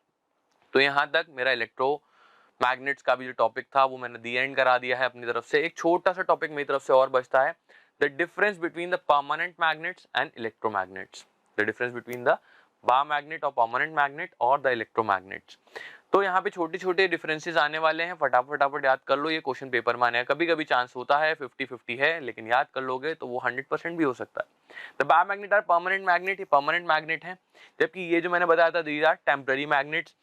तो यहाँ तक मेरा इलेक्ट्रोमैग्नेट्स का भी जो टॉपिक था वो मैंने दी एंड करा दिया है अपनी तरफ से। एक छोटा सा टॉपिक मेरी तरफ से और बचता है, the difference between the permanent magnets and electromagnets, the difference between the bar magnet और परमानेंट मैग्नेट और द इलेक्ट्रोमैग्नेट्स। तो यहाँ पे छोटे छोटे डिफरेंसेस आने वाले हैं, फटाफट याद कर लो, ये क्वेश्चन पेपर में आने का कभी कभी चांस होता है, 50-50 है, लेकिन याद कर लोगे तो वो 100% भी हो सकता है। The bar magnet are permanent magnet, ये परमानेंट मैग्नेट है, जबकि ये जो मैंने बताया था these are temporary magnets.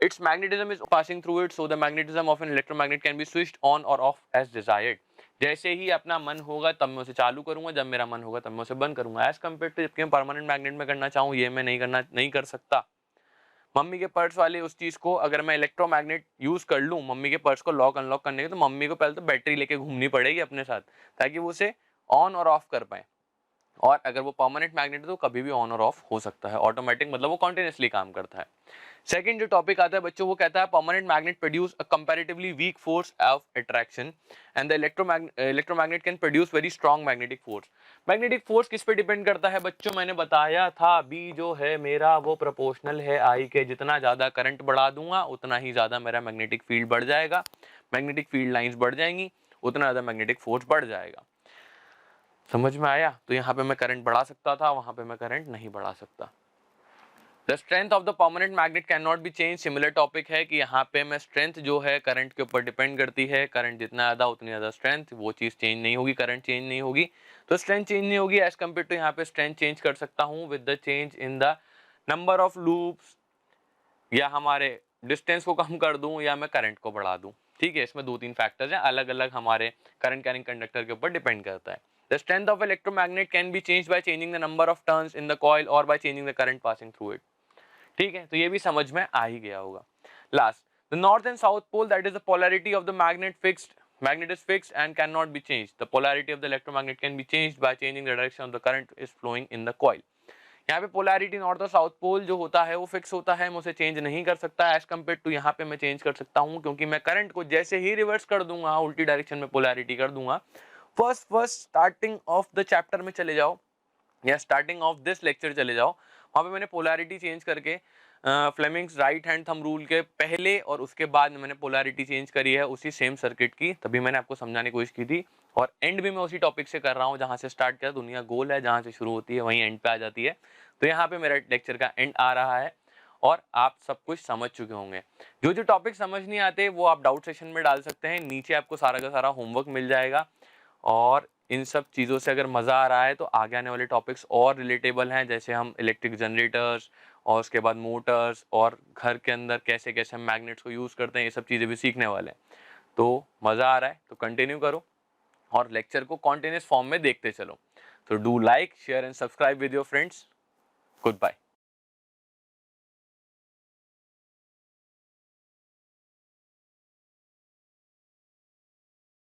Its magnetism is passing through it, so the magnetism of an electromagnet can be switched on or off as desired. जैसे ही अपना मन होगा तब मैं उसे चालू करूंगा, जब मेरा मन होगा तब मैं उसे बंद करूंगा। एज कम्पेयर टू जबकि मैं परमानेंट मैग्नेट में करना चाहूँ, ये मैं नहीं कर सकता। मम्मी के पर्स वाले उस चीज को अगर मैं इलेक्ट्रोमैग्नेट यूज कर लूँ मम्मी के पर्स को लॉक अनलॉक करने के, तो मम्मी को पहले तो बैटरी लेके घूमनी पड़ेगी अपने साथ ताकि वो उसे ऑन और ऑफ कर पाए। और अगर वो परमानेंट मैग्नेट है तो कभी भी ऑन और ऑफ हो सकता है, ऑटोमेटिक मतलब वो कॉन्टिन्यूसली काम करता है। सेकंड जो टॉपिक आता है बच्चों वो कहता है permanent magnet produce a comparatively weak force of attraction and the electromagnet can produce very strong magnetic force. Magnetic force किस पे डिपेंड करता है बच्चों, मैंने बताया था बी जो है मेरा वो प्रोपोर्शनल है आई के, जितना ज्यादा करंट बढ़ा दूंगा उतना ही ज्यादा मेरा मैग्नेटिक फील्ड बढ़ जाएगा, मैग्नेटिक फील्ड लाइंस बढ़ जाएंगी, उतना ज्यादा मैग्नेटिक फोर्स बढ़ जाएगा। समझ में आया? तो यहाँ पे मैं करंट बढ़ा सकता था, वहां पे मैं करंट नहीं बढ़ा सकता। The strength of the permanent magnet can not be change, similar topic है कि यहाँ पे मैं स्ट्रेंथ जो है करंट के ऊपर डिपेंड करती है, करंट जितना ज्यादा उतनी ज्यादा स्ट्रेंथ, वो चीज चेंज नहीं होगी, करंट चेंज नहीं होगी तो स्ट्रेंथ चेंज नहीं होगी। एज कम्पेयर टू यहाँ पे स्ट्रेंथ चेंज कर सकता हूँ with the change in the number of loops, या हमारे डिस्टेंस को कम कर दूं या मैं करंट को बढ़ा दूं। ठीक है, इसमें 2-3 फैक्टर्स हैं, अलग अलग हमारे करंट कैरिंग कंडक्टर के ऊपर डिपेंड करता है। The strength of electromagnet can be change by changing the number of turns in the coil और by changing the current passing through it. ठीक है, तो ये भी समझ में आ ही गया होगा। Last, the north and south pole that is the polarity of the magnet is fixed and cannot be changed. The polarity of the electromagnet can be changed by changing the direction of the current is flowing in the coil. यहाँ पे polarity north और south pole जो होता है वो fix होता है, मैं उसे चेंज नहीं कर सकता। एज कम्पेयर टू यहाँ पे मैं चेंज कर सकता हूँ, क्योंकि मैं करंट को जैसे ही रिवर्स कर दूंगा, उल्टी डायरेक्शन में पोलैरिटी कर दूंगा। First starting of the chapter में चले जाओ या स्टार्टिंग ऑफ दिस लेक्चर चले जाओ, वहाँ पे मैंने पोलैरिटी चेंज करके Fleming's right hand thumb rule के पहले और उसके बाद मैंने पोलैरिटी चेंज करी है उसी सेम सर्किट की, तभी मैंने आपको समझाने की कोशिश की थी। और एंड भी मैं उसी टॉपिक से कर रहा हूँ जहाँ से स्टार्ट किया, दुनिया गोल है, जहाँ से शुरू होती है वहीं एंड पे आ जाती है। तो यहाँ पे मेरा लेक्चर का एंड आ रहा है और आप सब कुछ समझ चुके होंगे। जो जो टॉपिक समझ नहीं आते वो आप डाउट सेशन में डाल सकते हैं, नीचे आपको सारा का सारा होमवर्क मिल जाएगा। और इन सब चीज़ों से अगर मज़ा आ रहा है तो आगे आने वाले टॉपिक्स और रिलेटेबल हैं, जैसे हम इलेक्ट्रिक जनरेटर्स और उसके बाद मोटर्स और घर के अंदर कैसे कैसे हम मैग्नेट्स को यूज़ करते हैं, ये सब चीज़ें भी सीखने वाले हैं। तो मज़ा आ रहा है तो कंटिन्यू करो और लेक्चर को कॉन्टिन्यूस फॉर्म में देखते चलो। तो do like, share and subscribe with your friends. Good bye.